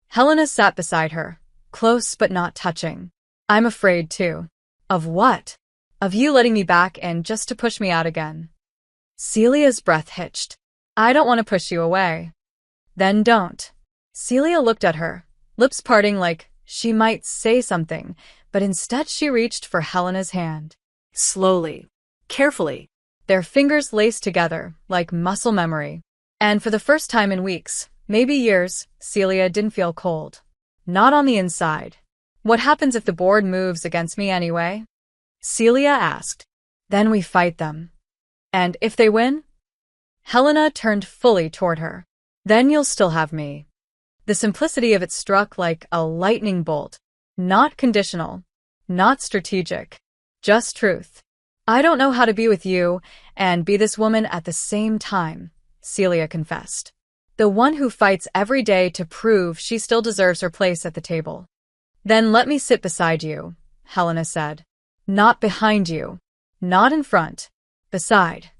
Helena sat beside her, close but not touching. I'm afraid too. Of what? Of you letting me back in just to push me out again. Celia's breath hitched. I don't want to push you away. Then don't. Celia looked at her, lips parting like she might say something, but instead she reached for Helena's hand. Slowly. Carefully. Their fingers laced together like muscle memory. And for the first time in weeks, maybe years, Celia didn't feel cold. Not on the inside. What happens if the board moves against me anyway? Celia asked. Then we fight them. And if they win? Helena turned fully toward her. Then you'll still have me. The simplicity of it struck like a lightning bolt. Not conditional. Not strategic. Just truth. I don't know how to be with you and be this woman at the same time, Celia confessed. The one who fights every day to prove she still deserves her place at the table. Then let me sit beside you, Helena said. Not behind you. Not in front. Beside.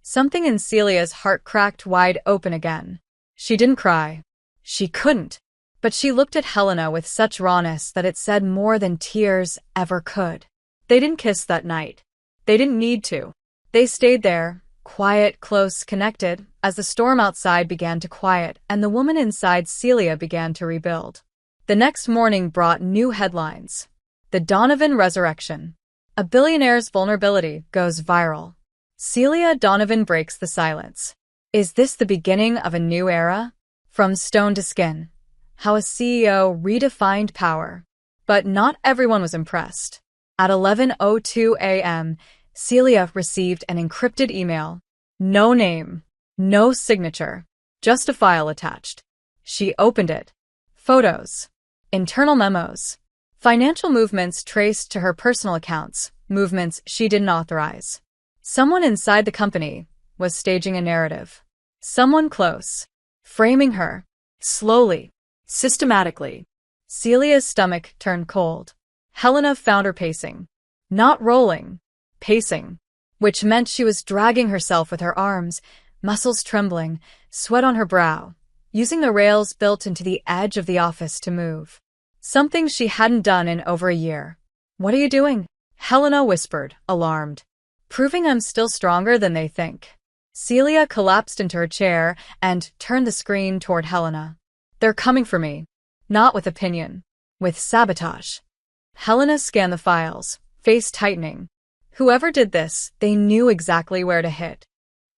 Something in Celia's heart cracked wide open again. She didn't cry. She couldn't. But she looked at Helena with such rawness that it said more than tears ever could. They didn't kiss that night. They didn't need to. They stayed there, quiet, close, connected, as the storm outside began to quiet and the woman inside Celia began to rebuild. The next morning brought new headlines. The Donovan resurrection. A billionaire's vulnerability goes viral. Celia Donovan breaks the silence. Is this the beginning of a new era? From stone to skin. How a CEO redefined power. But not everyone was impressed. At 11:02 a.m., Celia received an encrypted email. No name. No signature. Just a file attached. She opened it. Photos. Internal memos. Financial movements traced to her personal accounts, movements she didn't authorize. Someone inside the company was staging a narrative. Someone close. Framing her. Slowly. Systematically. Celia's stomach turned cold. Helena found her pacing. Not rolling. Pacing. Which meant she was dragging herself with her arms, muscles trembling, sweat on her brow, using the rails built into the edge of the office to move. Something she hadn't done in over a year. What are you doing? Helena whispered, alarmed. Proving I'm still stronger than they think. Celia collapsed into her chair and turned the screen toward Helena. They're coming for me. Not with opinion. With sabotage. Helena scanned the files, face tightening. Whoever did this, they knew exactly where to hit.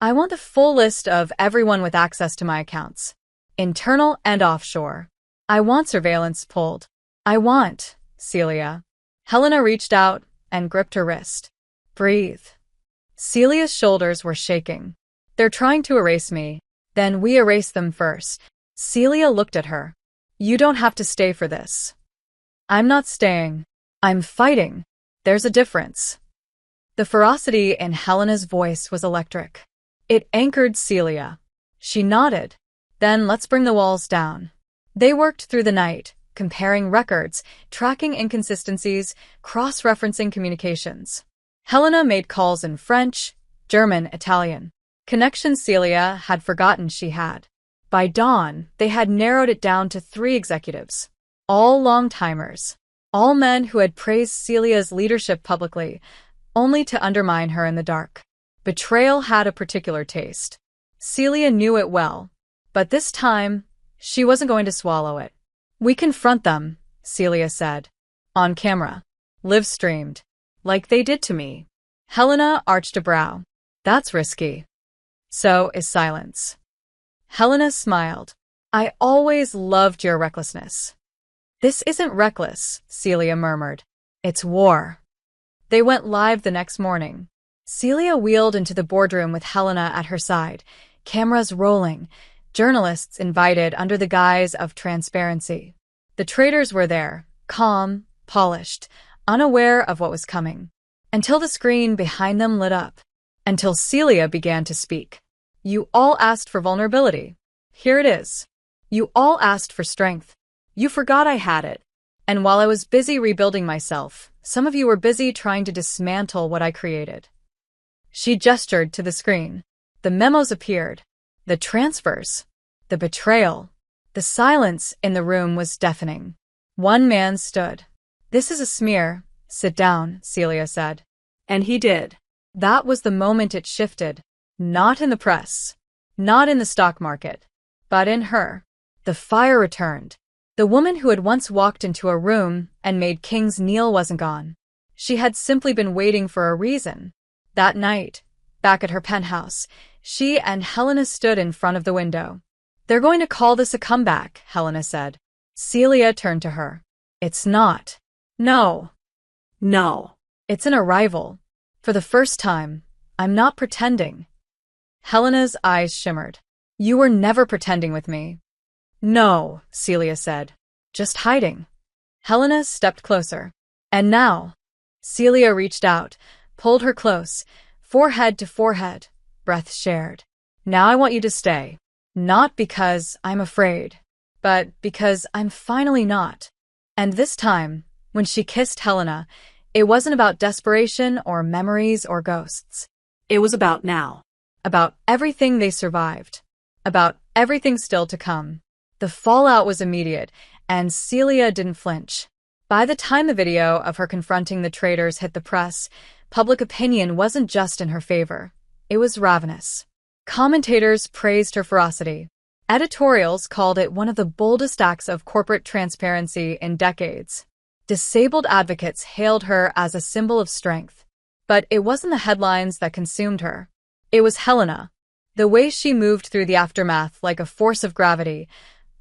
I want the full list of everyone with access to my accounts. Internal and offshore. I want surveillance pulled. I want, Celia. Helena reached out and gripped her wrist. Breathe. Celia's shoulders were shaking. They're trying to erase me. Then we erase them first. Celia looked at her. You don't have to stay for this. I'm not staying. I'm fighting. There's a difference. The ferocity in Helena's voice was electric. It anchored Celia. She nodded. Then let's bring the walls down. They worked through the night, comparing records, tracking inconsistencies, cross-referencing communications. Helena made calls in French, German, Italian. Connections Celia had forgotten she had. By dawn, they had narrowed it down to 3 executives. All long-timers. All men who had praised Celia's leadership publicly, only to undermine her in the dark. Betrayal had a particular taste. Celia knew it well, but this time, she wasn't going to swallow it. "We confront them," Celia said. "On camera. Live-streamed. Like they did to me." Helena arched a brow. "That's risky." "So is silence." Helena smiled. "I always loved your recklessness." "This isn't reckless," Celia murmured. "It's war." They went live the next morning. Celia wheeled into the boardroom with Helena at her side, cameras rolling, journalists invited under the guise of transparency. The traders were there, calm, polished, unaware of what was coming. Until the screen behind them lit up. Until Celia began to speak. "You all asked for vulnerability. Here it is. You all asked for strength. You forgot I had it. And while I was busy rebuilding myself, some of you were busy trying to dismantle what I created." She gestured to the screen. The memos appeared. The transfers. The betrayal. The silence in the room was deafening. One man stood. "This is a smear. Sit down," Celia said. And he did. That was the moment it shifted. Not in the press. Not in the stock market. But in her. The fire returned. The woman who had once walked into a room and made kings kneel wasn't gone. She had simply been waiting for a reason. That night, back at her penthouse, she and Helena stood in front of the window. "They're going to call this a comeback," Helena said. Celia turned to her. "It's not." "No." No. "It's an arrival. For the first time, I'm not pretending." Helena's eyes shimmered. "You were never pretending with me." "No," Celia said. "Just hiding." Helena stepped closer. "And now." Celia reached out, pulled her close, forehead to forehead, breath shared. "Now I want you to stay. Not because I'm afraid, but because I'm finally not." And this time, when she kissed Helena, it wasn't about desperation or memories or ghosts. It was about now. About everything they survived. About everything still to come. The fallout was immediate, and Celia didn't flinch. By the time the video of her confronting the traders hit the press, public opinion wasn't just in her favor. It was ravenous. Commentators praised her ferocity. Editorials called it one of the boldest acts of corporate transparency in decades. Disabled advocates hailed her as a symbol of strength. But it wasn't the headlines that consumed her. It was Helena. The way she moved through the aftermath like a force of gravity,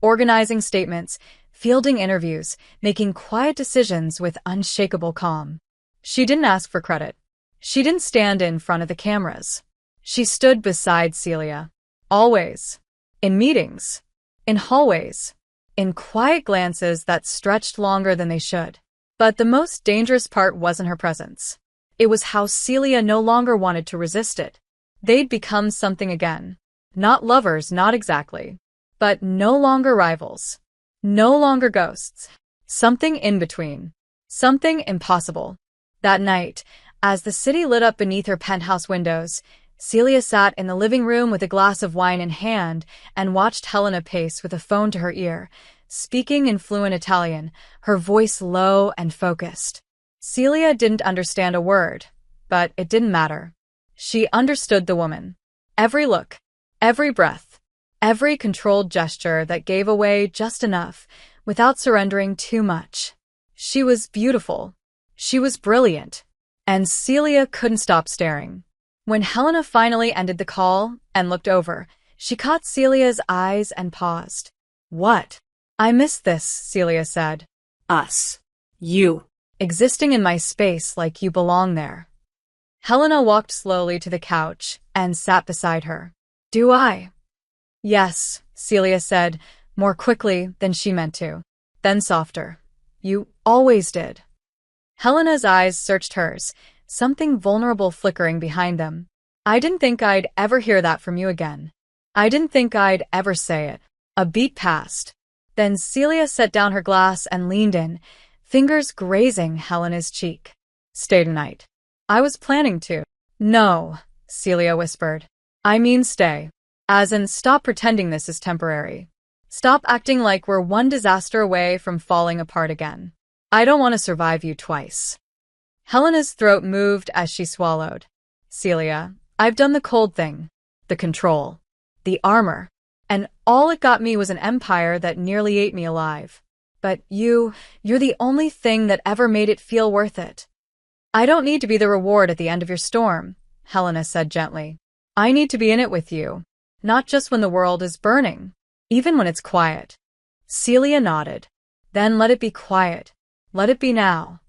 organizing statements, fielding interviews, making quiet decisions with unshakable calm. She didn't ask for credit. She didn't stand in front of the cameras. She stood beside Celia. Always. In meetings. In hallways. In quiet glances that stretched longer than they should. But the most dangerous part wasn't her presence. It was how Celia no longer wanted to resist it. They'd become something again. Not lovers, not exactly. But no longer rivals. No longer ghosts. Something in between. Something impossible. That night, as the city lit up beneath her penthouse windows, Celia sat in the living room with a glass of wine in hand and watched Helena pace with a phone to her ear, speaking in fluent Italian, her voice low and focused. Celia didn't understand a word, but it didn't matter. She understood the woman. Every look, every breath, every controlled gesture that gave away just enough without surrendering too much. She was beautiful. She was brilliant. And Celia couldn't stop staring. When Helena finally ended the call and looked over, she caught Celia's eyes and paused. "What?" "I miss this," Celia said. Us. You. "Existing in my space like you belong there." Helena walked slowly to the couch and sat beside her. "Do I?" "Yes," Celia said, more quickly than she meant to. Then softer. "You always did." Helena's eyes searched hers, something vulnerable flickering behind them. "I didn't think I'd ever hear that from you again. I didn't think I'd ever say it." A beat passed. Then Celia set down her glass and leaned in, fingers grazing Helena's cheek. "Stay tonight." "I was planning to." "No," Celia whispered. "I mean stay. As in stop pretending this is temporary. Stop acting like we're one disaster away from falling apart again." I don't want to survive you twice. Helena's throat moved as she swallowed. Celia, I've done the cold thing. The control. The armor. And all it got me was an empire that nearly ate me alive. But you're the only thing that ever made it feel worth it. I don't need to be the reward at the end of your storm, Helena said gently. I need to be in it with you. Not just when the world is burning. Even when it's quiet. Celia nodded. Then let it be quiet. Let it be now.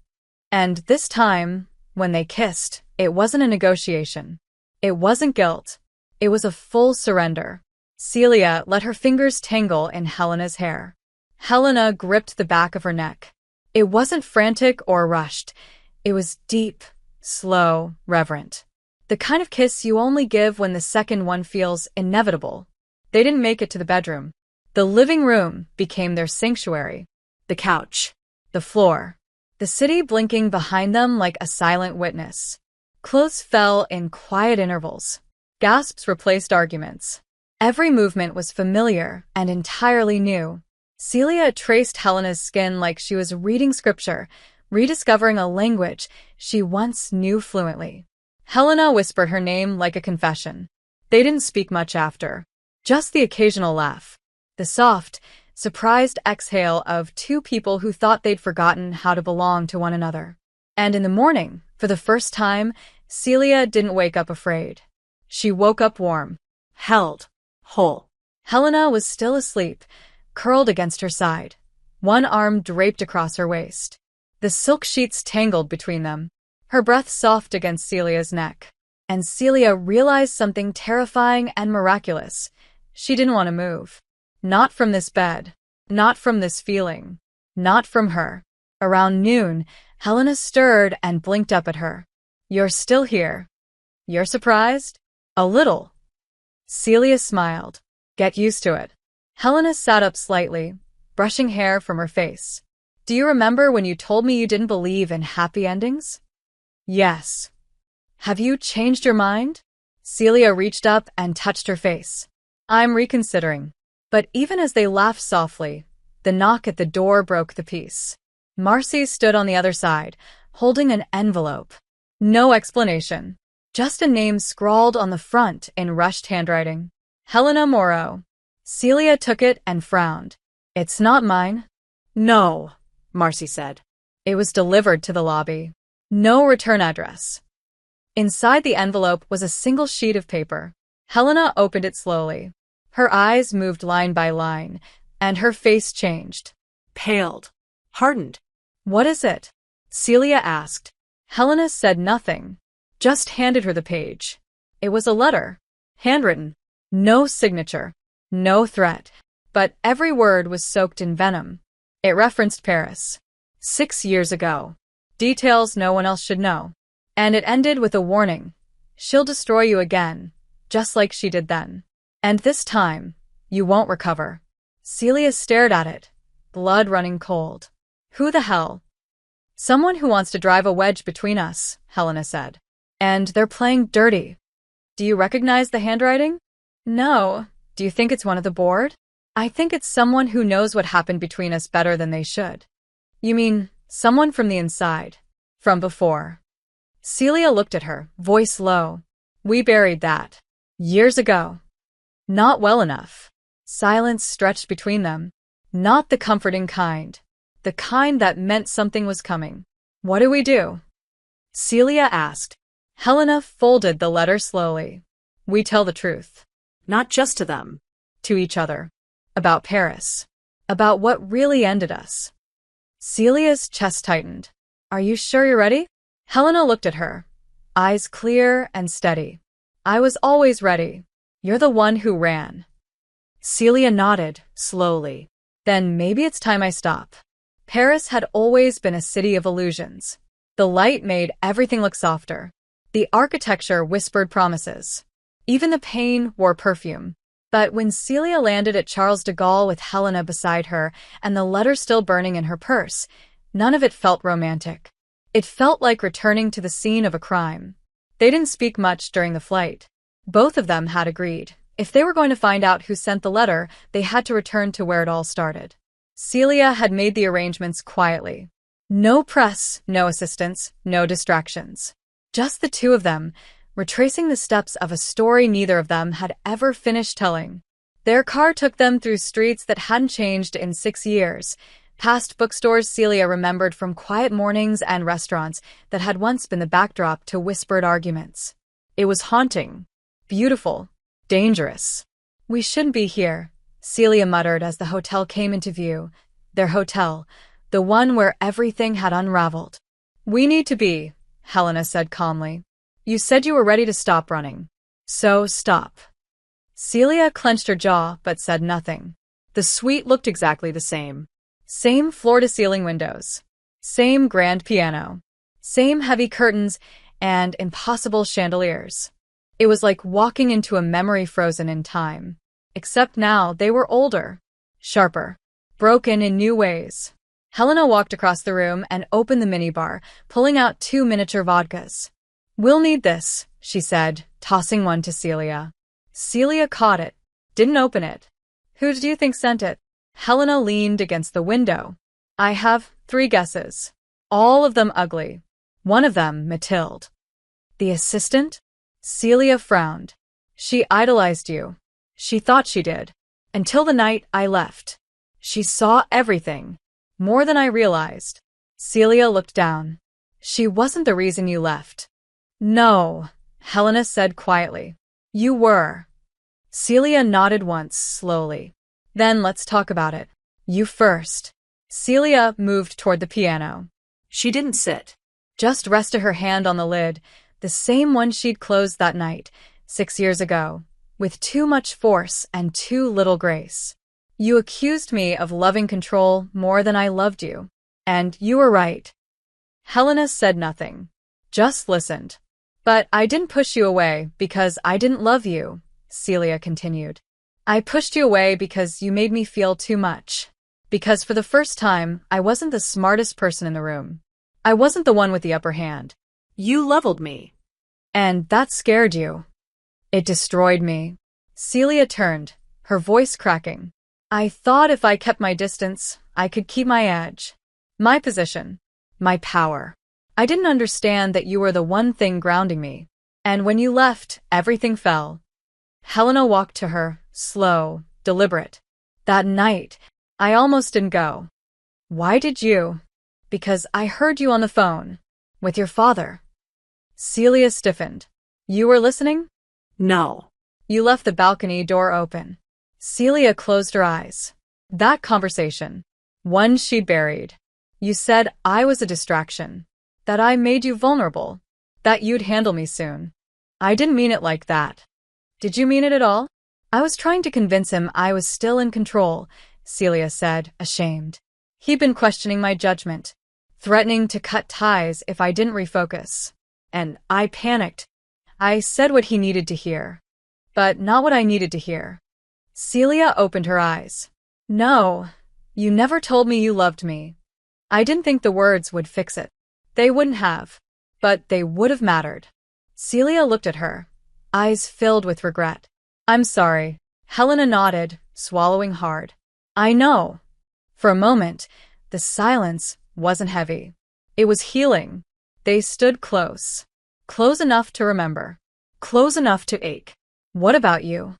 And this time, when they kissed, it wasn't a negotiation. It wasn't guilt. It was a full surrender. Celia let her fingers tangle in Helena's hair. Helena gripped the back of her neck. It wasn't frantic or rushed. It was deep, slow, reverent. The kind of kiss you only give when the second one feels inevitable. They didn't make it to the bedroom. The living room became their sanctuary. The couch. The floor. The city blinking behind them like a silent witness. Clothes fell in quiet intervals. Gasps replaced arguments. Every movement was familiar and entirely new. Celia traced Helena's skin like she was reading scripture, rediscovering a language she once knew fluently. Helena whispered her name like a confession. They didn't speak much after. Just the occasional laugh. The soft, surprised exhale of two people who thought they'd forgotten how to belong to one another. And in the morning, for the first time, Celia didn't wake up afraid. She woke up warm. Held. Whole. Helena was still asleep, curled against her side, one arm draped across her waist. The silk sheets tangled between them, her breath soft against Celia's neck. And Celia realized something terrifying and miraculous. She didn't want to move. Not from this bed. Not from this feeling. Not from her. Around noon, Helena stirred and blinked up at her. You're still here. You're surprised? A little. Celia smiled. Get used to it. Helena sat up slightly, brushing hair from her face. Do you remember when you told me you didn't believe in happy endings? Yes. Have you changed your mind? Celia reached up and touched her face. I'm reconsidering. But even as they laughed softly, the knock at the door broke the peace. Marcy stood on the other side, holding an envelope. No explanation. Just a name scrawled on the front in rushed handwriting. Helena Morrow. Celia took it and frowned. It's not mine. No, Marcy said. It was delivered to the lobby. No return address. Inside the envelope was a single sheet of paper. Helena opened it slowly. Her eyes moved line by line, and her face changed. Paled. Hardened. What is it? Celia asked. Helena said nothing. Just handed her the page. It was a letter. Handwritten. No signature. No threat. But every word was soaked in venom. It referenced Paris. 6 years ago. Details no one else should know. And it ended with a warning. She'll destroy you again, just like she did then. And this time, you won't recover. Celia stared at it, blood running cold. Who the hell? Someone who wants to drive a wedge between us, Helena said. And they're playing dirty. Do you recognize the handwriting? No. Do you think it's one of the board? I think it's someone who knows what happened between us better than they should. You mean, someone from the inside. From before. Celia looked at her, voice low. We buried that. Years ago. Not well enough. Silence stretched between them. Not the comforting kind. The kind that meant something was coming. What do we do? Celia asked. Helena folded the letter slowly. We tell the truth. Not just to them. To each other. About Paris. About what really ended us. Celia's chest tightened. Are you sure you're ready? Helena looked at her. Eyes clear and steady. I was always ready. You're the one who ran. Celia nodded, slowly. Then maybe it's time I stop. Paris had always been a city of illusions. The light made everything look softer. The architecture whispered promises. Even the pain wore perfume. But when Celia landed at Charles de Gaulle with Helena beside her and the letter still burning in her purse, none of it felt romantic. It felt like returning to the scene of a crime. They didn't speak much during the flight. Both of them had agreed. If they were going to find out who sent the letter, they had to return to where it all started. Celia had made the arrangements quietly. No press, no assistants, no distractions. Just the two of them, retracing the steps of a story neither of them had ever finished telling. Their car took them through streets that hadn't changed in 6 years, past bookstores Celia remembered from quiet mornings and restaurants that had once been the backdrop to whispered arguments. It was haunting, beautiful, dangerous. We shouldn't be here, Celia muttered as the hotel came into view. Their hotel, the one where everything had unraveled. We need to be, Helena said calmly. You said you were ready to stop running. So stop. Celia clenched her jaw but said nothing. The suite looked exactly the same. Same floor-to-ceiling windows. Same grand piano. Same heavy curtains and impossible chandeliers. It was like walking into a memory frozen in time. Except now they were older, sharper, broken in new ways. Helena walked across the room and opened the minibar, pulling out 2 miniature vodkas. We'll need this, she said, tossing one to Celia. Celia caught it, didn't open it. Who do you think sent it? Helena leaned against the window. I have 3 guesses. All of them ugly. One of them, Mathilde. The assistant? Celia frowned. She idolized you. She thought she did. Until the night I left. She saw everything. More than I realized. Celia looked down. She wasn't the reason you left. No, Helena said quietly. You were. Celia nodded once, slowly. Then let's talk about it. You first. Celia moved toward the piano. She didn't sit. Just rested her hand on the lid, the same one she'd closed that night, 6 years ago, with too much force and too little grace. You accused me of loving control more than I loved you. And you were right. Helena said nothing. Just listened. But I didn't push you away because I didn't love you, Celia continued. I pushed you away because you made me feel too much. Because for the first time, I wasn't the smartest person in the room. I wasn't the one with the upper hand. You leveled me. And that scared you. It destroyed me. Celia turned, her voice cracking. I thought if I kept my distance, I could keep my edge. My position. My power. I didn't understand that you were the one thing grounding me. And when you left, everything fell. Helena walked to her, slow, deliberate. That night, I almost didn't go. Why did you? Because I heard you on the phone. With your father. Celia stiffened. You were listening? No. You left the balcony door open. Celia closed her eyes. That conversation. One she'd buried. You said I was a distraction. That I made you vulnerable. That you'd handle me soon. I didn't mean it like that. Did you mean it at all? I was trying to convince him I was still in control, Celia said, ashamed. He'd been questioning my judgment, threatening to cut ties if I didn't refocus. And I panicked. I said what he needed to hear. But not what I needed to hear. Celia opened her eyes. No, you never told me you loved me. I didn't think the words would fix it. They wouldn't have. But they would have mattered. Celia looked at her, eyes filled with regret. I'm sorry. Helena nodded, swallowing hard. I know. For a moment, the silence wasn't heavy. It was healing. They stood close. Close enough to remember. Close enough to ache. What about you?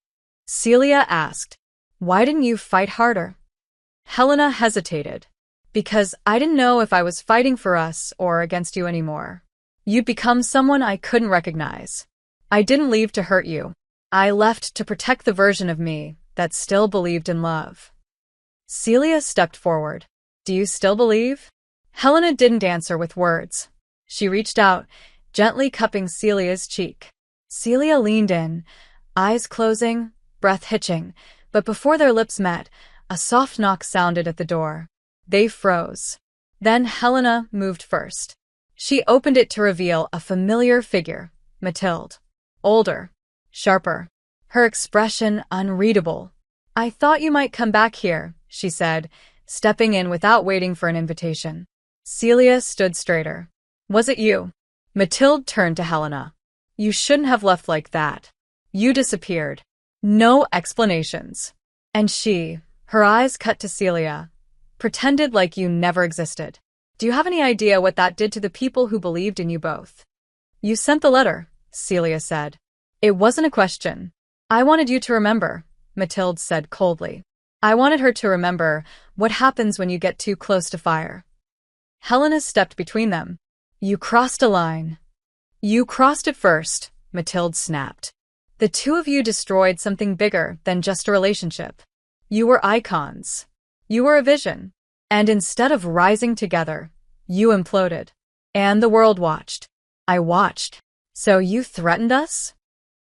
Celia asked. Why didn't you fight harder? Helena hesitated. Because I didn't know if I was fighting for us or against you anymore. You'd become someone I couldn't recognize. I didn't leave to hurt you. I left to protect the version of me that still believed in love. Celia stepped forward. Do you still believe? Helena didn't answer with words. She reached out, gently cupping Celia's cheek. Celia leaned in, eyes closing, breath hitching, but before their lips met, a soft knock sounded at the door. They froze. Then Helena moved first. She opened it to reveal a familiar figure, Mathilde. Older, sharper, her expression unreadable. I thought you might come back here, she said, stepping in without waiting for an invitation. Celia stood straighter. Was it you? Mathilde turned to Helena. You shouldn't have left like that. You disappeared. No explanations. And she, her eyes cut to Celia, pretended like you never existed. Do you have any idea what that did to the people who believed in you both? You sent the letter, Celia said. It wasn't a question. I wanted you to remember, Mathilde said coldly. I wanted her to remember what happens when you get too close to fire. Helena stepped between them. You crossed a line. You crossed it first, Mathilde snapped. The two of you destroyed something bigger than just a relationship. You were icons. You were a vision. And instead of rising together, you imploded. And the world watched. I watched. So you threatened us?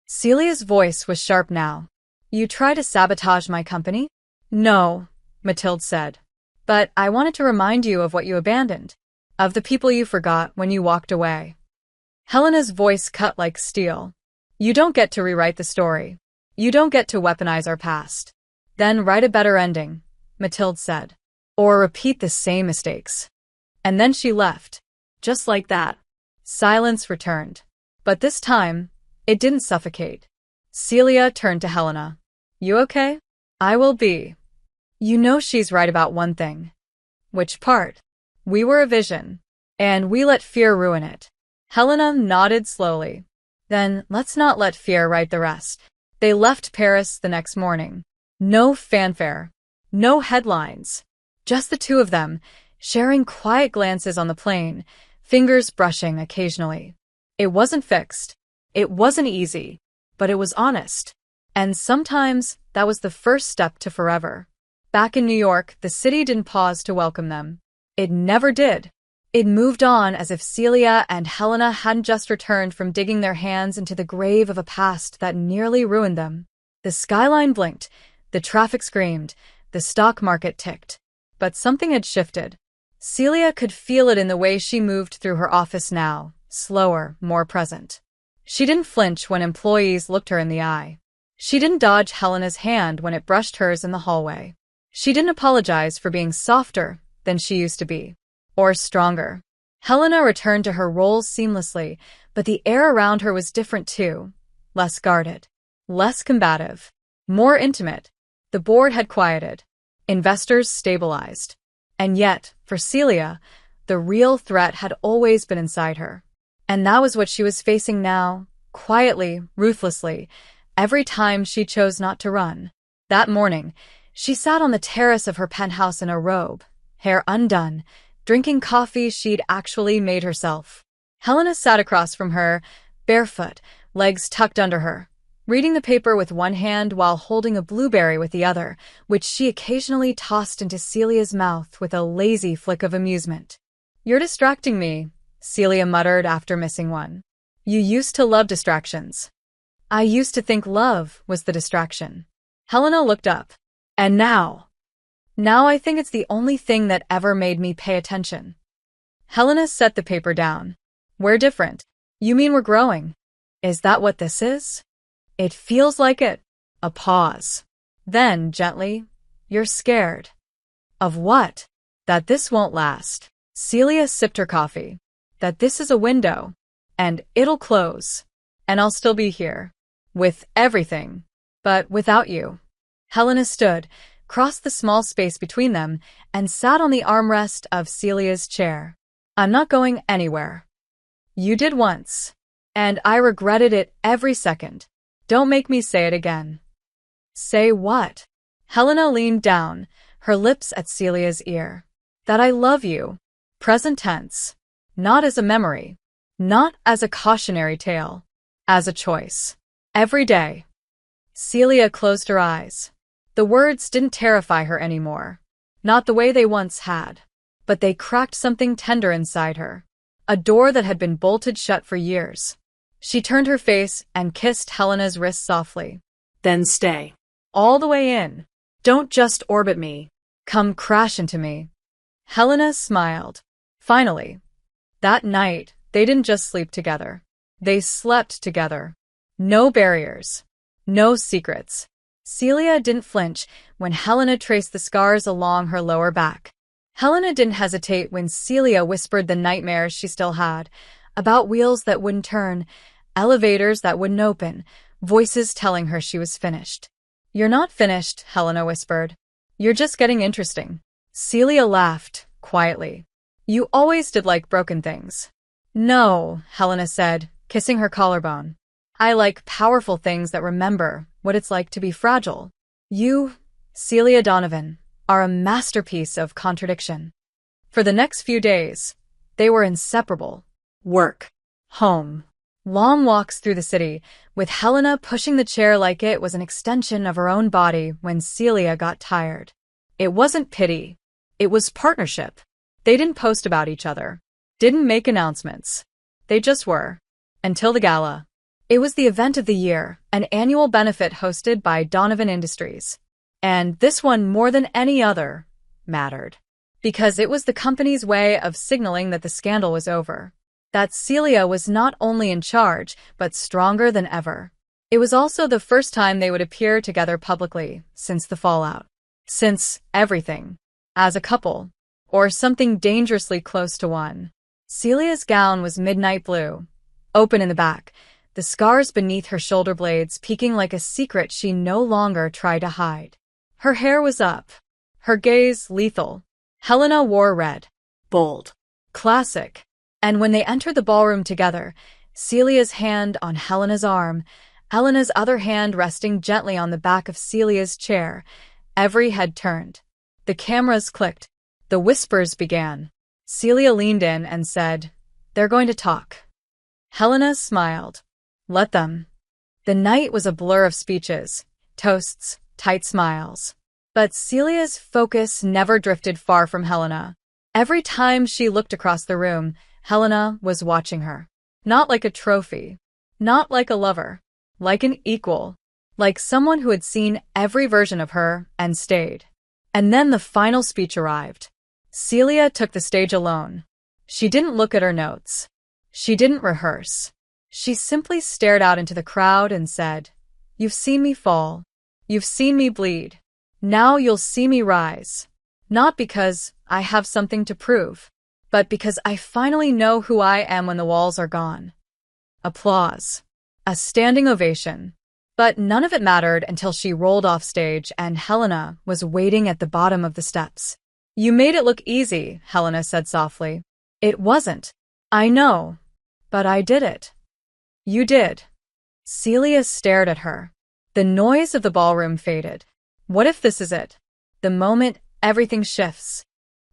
Celia's voice was sharp now. You try to sabotage my company? No, Mathilde said. But I wanted to remind you of what you abandoned, of the people you forgot when you walked away. Helena's voice cut like steel. You don't get to rewrite the story. You don't get to weaponize our past. Then write a better ending, Mathilde said. Or repeat the same mistakes. And then she left. Just like that. Silence returned. But this time, it didn't suffocate. Celia turned to Helena. You okay? I will be. You know she's right about one thing. Which part? We were a vision. And we let fear ruin it. Helena nodded slowly. Then let's not let fear write the rest. They left Paris the next morning. No fanfare. No headlines. Just the two of them, sharing quiet glances on the plane, fingers brushing occasionally. It wasn't fixed. It wasn't easy. But it was honest. And sometimes that was the first step to forever. Back in New York, the city didn't pause to welcome them. It never did. It moved on as if Celia and Helena hadn't just returned from digging their hands into the grave of a past that nearly ruined them. The skyline blinked, the traffic screamed, the stock market ticked. But something had shifted. Celia could feel it in the way she moved through her office now, slower, more present. She didn't flinch when employees looked her in the eye. She didn't dodge Helena's hand when it brushed hers in the hallway. She didn't apologize for being softer than she used to be. Or stronger. Helena returned to her role seamlessly, but the air around her was different too. Less guarded. Less combative. More intimate. The board had quieted. Investors stabilized. And yet, for Celia, the real threat had always been inside her. And that was what she was facing now, quietly, ruthlessly, every time she chose not to run. That morning, she sat on the terrace of her penthouse in a robe, hair undone, drinking coffee she'd actually made herself. Helena sat across from her, barefoot, legs tucked under her, reading the paper with one hand while holding a blueberry with the other, which she occasionally tossed into Celia's mouth with a lazy flick of amusement. You're distracting me, Celia muttered after missing one. You used to love distractions. I used to think love was the distraction. Helena looked up. And now? Now I think it's the only thing that ever made me pay attention. Helena set the paper down. We're different. You mean we're growing? Is that what this is? It feels like it. A pause. Then, gently, you're scared. Of what? That this won't last. Celia sipped her coffee. That this is a window. And it'll close. And I'll still be here. With everything. But without you. Helena stood, crossed the small space between them, and sat on the armrest of Celia's chair. I'm not going anywhere. You did once. And I regretted it every second. Don't make me say it again. Say what? Helena leaned down, her lips at Celia's ear. That I love you. Present tense. Not as a memory. Not as a cautionary tale. As a choice. Every day. Celia closed her eyes. The words didn't terrify her anymore. Not the way they once had. But they cracked something tender inside her. A door that had been bolted shut for years. She turned her face and kissed Helena's wrist softly. Then stay. All the way in. Don't just orbit me. Come crash into me. Helena smiled. Finally. That night, they didn't just sleep together. They slept together. No barriers. No secrets. Celia didn't flinch when Helena traced the scars along her lower back. Helena didn't hesitate when Celia whispered the nightmares she still had, about wheels that wouldn't turn, elevators that wouldn't open, voices telling her she was finished. You're not finished, Helena whispered. You're just getting interesting. Celia laughed, quietly. You always did like broken things. No, Helena said, kissing her collarbone. I like powerful things that remember what it's like to be fragile. You, Celia Donovan, are a masterpiece of contradiction. For the next few days, they were inseparable. Work. Home. Long walks through the city, with Helena pushing the chair like it was an extension of her own body when Celia got tired. It wasn't pity. It was partnership. They didn't post about each other. Didn't make announcements. They just were. Until the gala. It was the event of the year, an annual benefit hosted by Donovan Industries. And this one, more than any other, mattered. Because it was the company's way of signaling that the scandal was over. That Celia was not only in charge, but stronger than ever. It was also the first time they would appear together publicly since the fallout. Since everything. As a couple. Or something dangerously close to one. Celia's gown was midnight blue. Open in the back, the scars beneath her shoulder blades peeking like a secret she no longer tried to hide. Her hair was up. Her gaze lethal. Helena wore red. Bold. Classic. And when they entered the ballroom together, Celia's hand on Helena's arm, Helena's other hand resting gently on the back of Celia's chair, every head turned. The cameras clicked. The whispers began. Celia leaned in and said, "They're going to talk." Helena smiled. Let them. The night was a blur of speeches, toasts, tight smiles. But Celia's focus never drifted far from Helena. Every time she looked across the room, Helena was watching her. Not like a trophy. Not like a lover. Like an equal. Like someone who had seen every version of her and stayed. And then the final speech arrived. Celia took the stage alone. She didn't look at her notes. She didn't rehearse. She simply stared out into the crowd and said, "You've seen me fall. You've seen me bleed. Now you'll see me rise. Not because I have something to prove, but because I finally know who I am when the walls are gone." Applause. A standing ovation. But none of it mattered until she rolled off stage and Helena was waiting at the bottom of the steps. "You made it look easy," Helena said softly. "It wasn't. I know. But I did it." "You did." Celia stared at her. The noise of the ballroom faded. What if this is it? The moment everything shifts.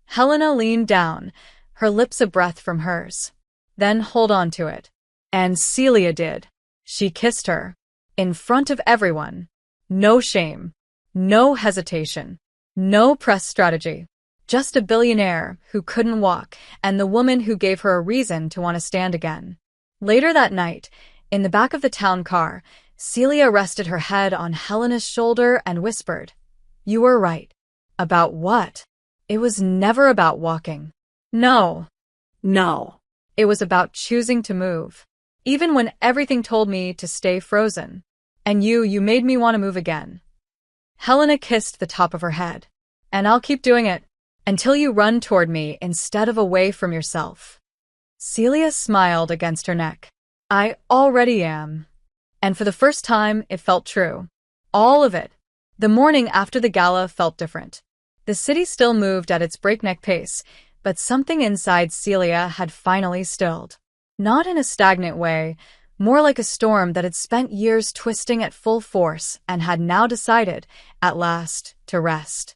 Helena leaned down, her lips a breath from hers. "Then hold on to it." And Celia did. She kissed her. In front of everyone. No shame. No hesitation. No press strategy. Just a billionaire who couldn't walk and the woman who gave her a reason to want to stand again. Later that night, in the back of the town car, Celia rested her head on Helena's shoulder and whispered, "You were right." About what? It was never about walking. No. It was about choosing to move. Even when everything told me to stay frozen. And you made me want to move again. Helena kissed the top of her head. And I'll keep doing it. Until you run toward me instead of away from yourself. Celia smiled against her neck. I already am. And for the first time, it felt true. All of it. The morning after the gala felt different. The city still moved at its breakneck pace, but something inside Celia had finally stilled. Not in a stagnant way, more like a storm that had spent years twisting at full force and had now decided, at last, to rest.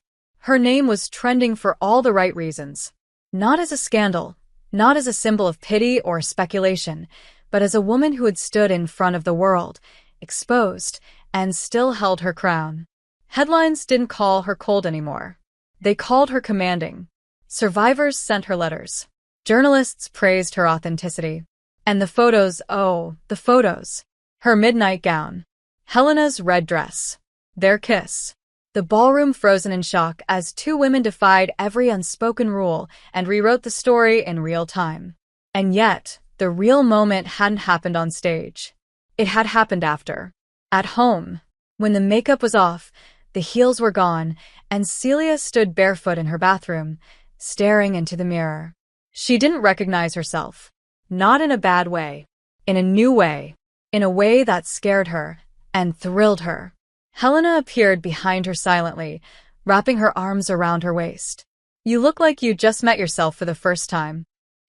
Her name was trending for all the right reasons. Not as a scandal, not as a symbol of pity or speculation, but as a woman who had stood in front of the world, exposed, and still held her crown. Headlines didn't call her cold anymore. They called her commanding. Survivors sent her letters. Journalists praised her authenticity. And the photos, oh, the photos. Her midnight gown. Helena's red dress. Their kiss. The ballroom frozen in shock as two women defied every unspoken rule and rewrote the story in real time. And yet, the real moment hadn't happened on stage. It had happened after. At home. When the makeup was off, the heels were gone, and Celia stood barefoot in her bathroom, staring into the mirror. She didn't recognize herself. Not in a bad way. In a new way. In a way that scared her and thrilled her. Helena appeared behind her silently, wrapping her arms around her waist. You look like you just met yourself for the first time.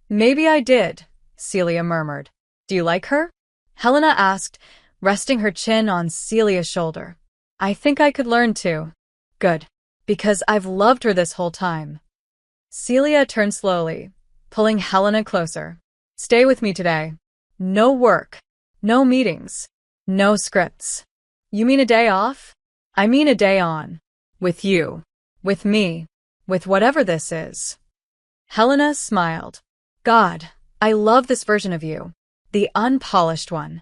Maybe I did, Celia murmured. Do you like her? Helena asked, resting her chin on Celia's shoulder. I think I could learn to. Good. Because I've loved her this whole time. Celia turned slowly, pulling Helena closer. Stay with me today. No work. No meetings. No scripts. You mean a day off? I mean a day on. With you. With me. With whatever this is. Helena smiled. God, I love this version of you. The unpolished one.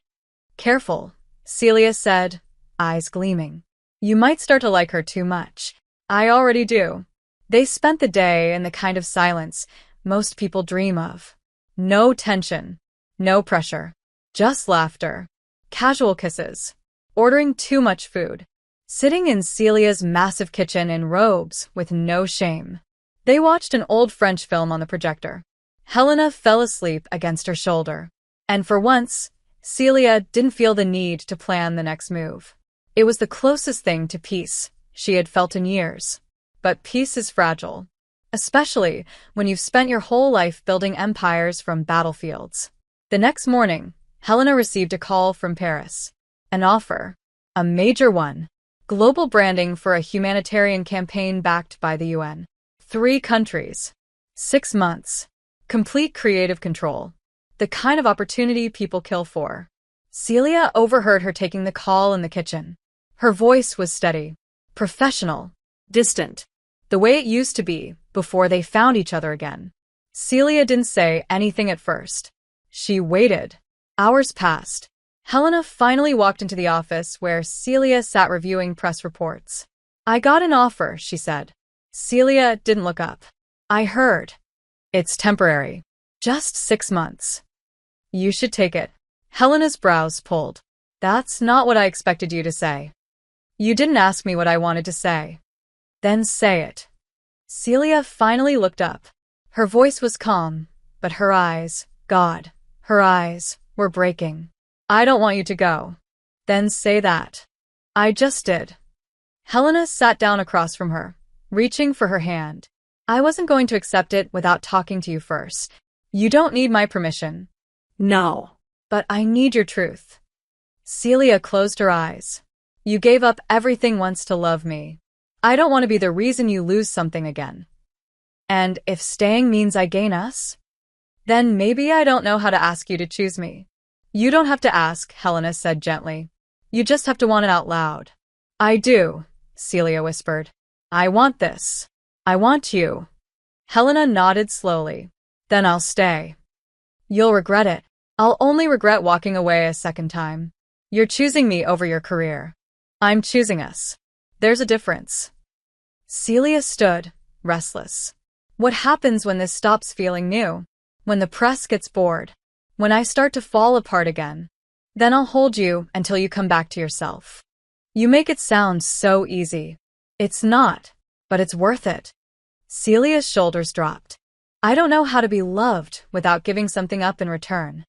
Careful, Celia said, eyes gleaming. You might start to like her too much. I already do. They spent the day in the kind of silence most people dream of. No tension. No pressure. Just laughter. Casual kisses. Ordering too much food. Sitting in Celia's massive kitchen in robes with no shame. They watched an old French film on the projector. Helena fell asleep against her shoulder. And for once, Celia didn't feel the need to plan the next move. It was the closest thing to peace she had felt in years. But peace is fragile. Especially when you've spent your whole life building empires from battlefields. The next morning, Helena received a call from Paris. An offer. A major one. Global branding for a humanitarian campaign backed by the UN. 3 countries. 6 months. Complete creative control. The kind of opportunity people kill for. Celia overheard her taking the call in the kitchen. Her voice was steady. Professional. Distant. The way it used to be before they found each other again. Celia didn't say anything at first. She waited. Hours passed. Helena finally walked into the office where Celia sat reviewing press reports. I got an offer, she said. Celia didn't look up. I heard. It's temporary. Just 6 months. You should take it. Helena's brows pulled. That's not what I expected you to say. You didn't ask me what I wanted to say. Then say it. Celia finally looked up. Her voice was calm, but her eyes, God, her eyes were breaking. I don't want you to go. Then say that. I just did. Helena sat down across from her, reaching for her hand. I wasn't going to accept it without talking to you first. You don't need my permission. No. But I need your truth. Celia closed her eyes. You gave up everything once to love me. I don't want to be the reason you lose something again. And if staying means I gain us, then maybe I don't know how to ask you to choose me. You don't have to ask, Helena said gently. You just have to want it out loud. I do, Celia whispered. I want this. I want you. Helena nodded slowly. Then I'll stay. You'll regret it. I'll only regret walking away a second time. You're choosing me over your career. I'm choosing us. There's a difference. Celia stood, restless. What happens when this stops feeling new? When the press gets bored? When I start to fall apart again? Then I'll hold you until you come back to yourself. You make it sound so easy. It's not, but it's worth it. Celia's shoulders dropped. I don't know how to be loved without giving something up in return.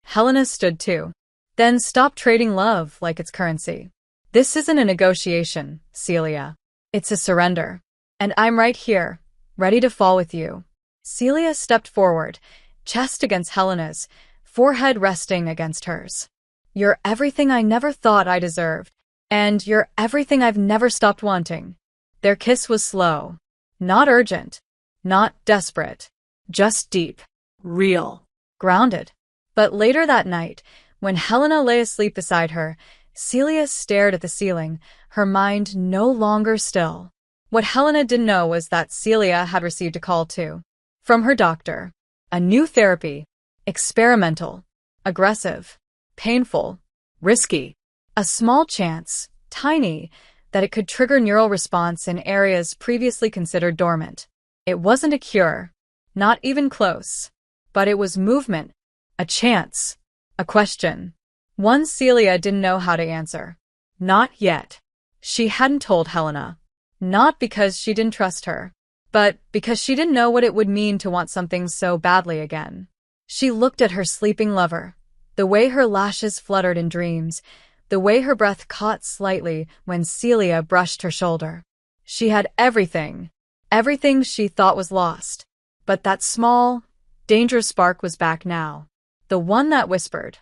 Helena stood too. Then stop trading love like it's currency. This isn't a negotiation, Celia. It's a surrender. And I'm right here, ready to fall with you. Celia stepped forward, chest against Helena's, forehead resting against hers. You're everything I never thought I deserved, and you're everything I've never stopped wanting. Their kiss was slow. Not urgent. Not desperate. Just deep. Real. Grounded. But later that night, when Helena lay asleep beside her, Celia stared at the ceiling, her mind no longer still. What Helena didn't know was that Celia had received a call too. From her doctor. A new therapy. Experimental. Aggressive. Painful. Risky. A small chance, tiny, that it could trigger neural response in areas previously considered dormant. It wasn't a cure. Not even close. But it was movement. A chance. A question. One Celia didn't know how to answer. Not yet. She hadn't told Helena. Not because she didn't trust her, but because she didn't know what it would mean to want something so badly again. She looked at her sleeping lover, the way her lashes fluttered in dreams, the way her breath caught slightly when Celia brushed her shoulder. She had everything Everything she thought was lost. But that small, dangerous spark was back now. The one that whispered,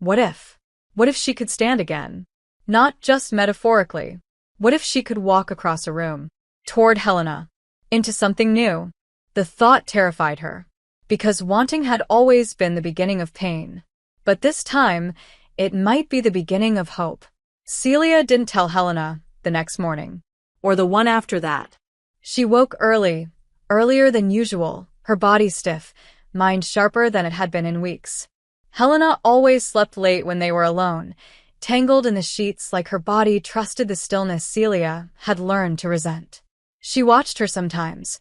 what if? What if she could stand again? Not just metaphorically. What if she could walk across a room, toward Helena, into something new? The thought terrified her, because wanting had always been the beginning of pain. But this time, it might be the beginning of hope. Celia didn't tell Helena the next morning. Or the one after that. She woke early, earlier than usual, her body stiff, mind sharper than it had been in weeks. Helena always slept late when they were alone, tangled in the sheets like her body trusted the stillness Celia had learned to resent. She watched her sometimes,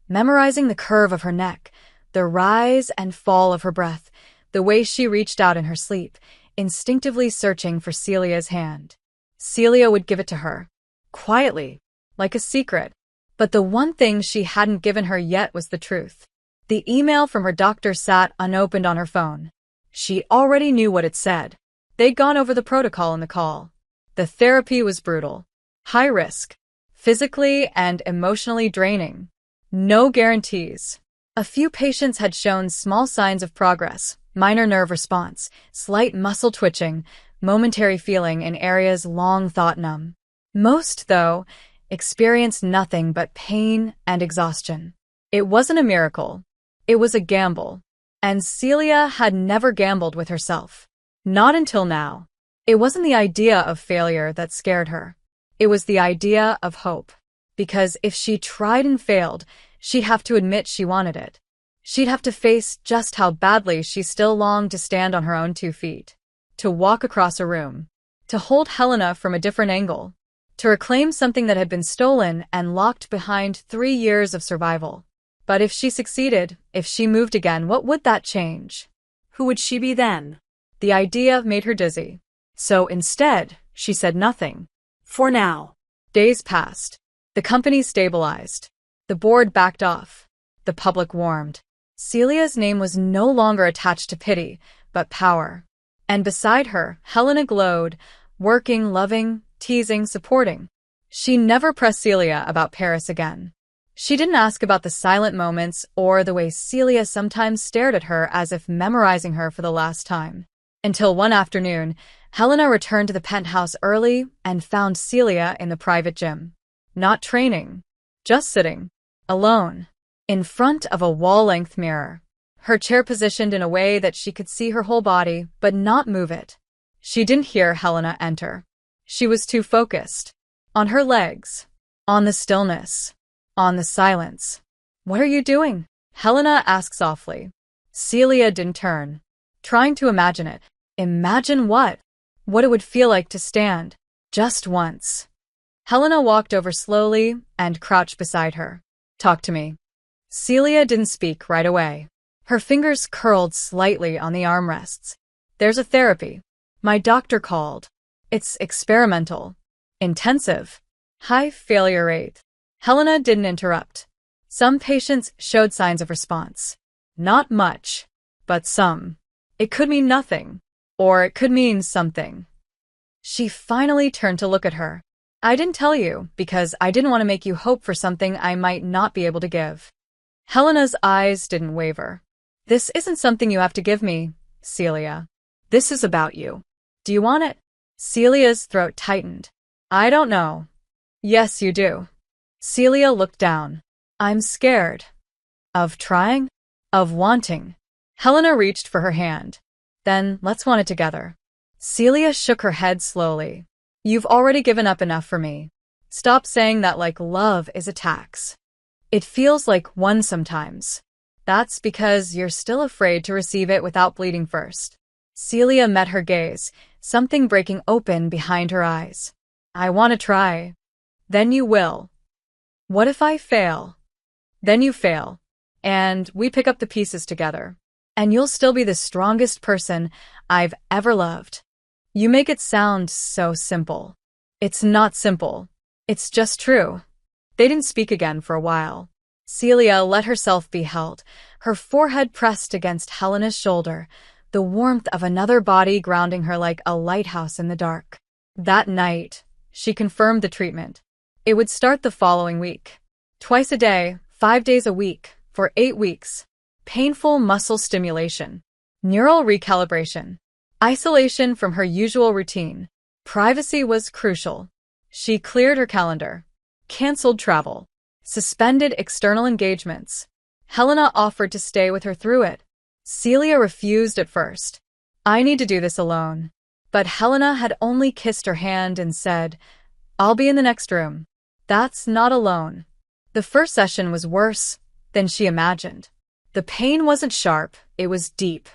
memorizing the curve of her neck, the rise and fall of her breath, the way she reached out in her sleep, instinctively searching for Celia's hand. Celia would give it to her, quietly, like a secret. But the one thing she hadn't given her yet was the truth. The email from her doctor sat unopened on her phone. She already knew what it said. They'd gone over the protocol in the call. The therapy was brutal. High risk. Physically and emotionally draining. No guarantees. A few patients had shown small signs of progress, minor nerve response, slight muscle twitching, momentary feeling in areas long thought numb. Most, though, experienced nothing but pain and exhaustion. It wasn't a miracle. It was a gamble. And Celia had never gambled with herself. Not until now. It wasn't the idea of failure that scared her. It was the idea of hope. Because if she tried and failed, she'd have to admit she wanted it. She'd have to face just how badly she still longed to stand on her own 2 feet. To walk across a room. To hold Helena from a different angle. To reclaim something that had been stolen and locked behind 3 years of survival. But if she succeeded, if she moved again, what would that change? Who would she be then? The idea made her dizzy. So instead, she said nothing. For now. Days passed. The company stabilized. The board backed off. The public warmed. Celia's name was no longer attached to pity, but power. And beside her, Helena glowed, working, loving, teasing, supporting. She never pressed Celia about Paris again. She didn't ask about the silent moments or the way Celia sometimes stared at her as if memorizing her for the last time. Until one afternoon, Helena returned to the penthouse early and found Celia in the private gym. Not training. Just sitting. Alone. In front of a wall-length mirror. Her chair positioned in a way that she could see her whole body, but not move it. She didn't hear Helena enter. She was too focused. On her legs. On the stillness. On the silence. What are you doing? Helena asked softly. Celia didn't turn. Trying to imagine it. Imagine what? What it would feel like to stand. Just once. Helena walked over slowly and crouched beside her. Talk to me. Celia didn't speak right away. Her fingers curled slightly on the armrests. There's a therapy. My doctor called. It's experimental. Intensive. High failure rate. Helena didn't interrupt. Some patients showed signs of response. Not much, but some. It could mean nothing. Or it could mean something. She finally turned to look at her. I didn't tell you because I didn't want to make you hope for something I might not be able to give. Helena's eyes didn't waver. This isn't something you have to give me, Celia. This is about you. Do you want it? Celia's throat tightened. I don't know. Yes, you do. Celia looked down. I'm scared. Of trying? Of wanting. Helena reached for her hand. Then let's want it together. Celia shook her head slowly. You've already given up enough for me. Stop saying that like love is a tax. It feels like one sometimes. That's because you're still afraid to receive it without bleeding first. Celia met her gaze, something breaking open behind her eyes. I want to try. Then you will. What if I fail? Then you fail. And we pick up the pieces together. And you'll still be the strongest person I've ever loved. You make it sound so simple. It's not simple. It's just true. They didn't speak again for a while. Celia let herself be held, her forehead pressed against Helena's shoulder, the warmth of another body grounding her like a lighthouse in the dark. That night, she confirmed the treatment. It would start the following week. Twice a day, 5 days a week, for 8 weeks. Painful muscle stimulation. Neural recalibration. Isolation from her usual routine. Privacy was crucial. She cleared her calendar. Cancelled travel. Suspended external engagements. Helena offered to stay with her through it. Celia refused at first. I need to do this alone. But Helena had only kissed her hand and said, I'll be in the next room. That's not alone. The first session was worse than she imagined. The pain wasn't sharp, it was deep.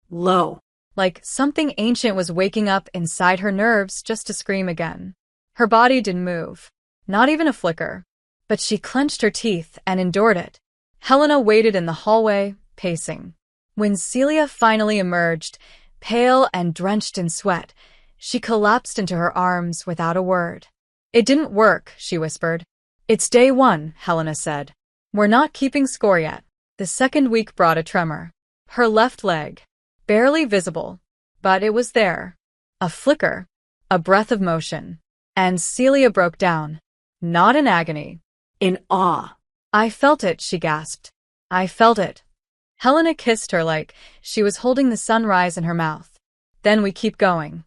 Low. Like something ancient was waking up inside her nerves just to scream again. Her body didn't move. Not even a flicker. But she clenched her teeth and endured it. Helena waited in the hallway, pacing. When Celia finally emerged, pale and drenched in sweat, she collapsed into her arms without a word. It didn't work, she whispered. It's day 1, Helena said. We're not keeping score yet. The second week brought a tremor. Her left leg. Barely visible. But it was there. A flicker. A breath of motion. And Celia broke down. Not in agony. In awe. I felt it, she gasped. I felt it. Helena kissed her like she was holding the sunrise in her mouth. Then we keep going.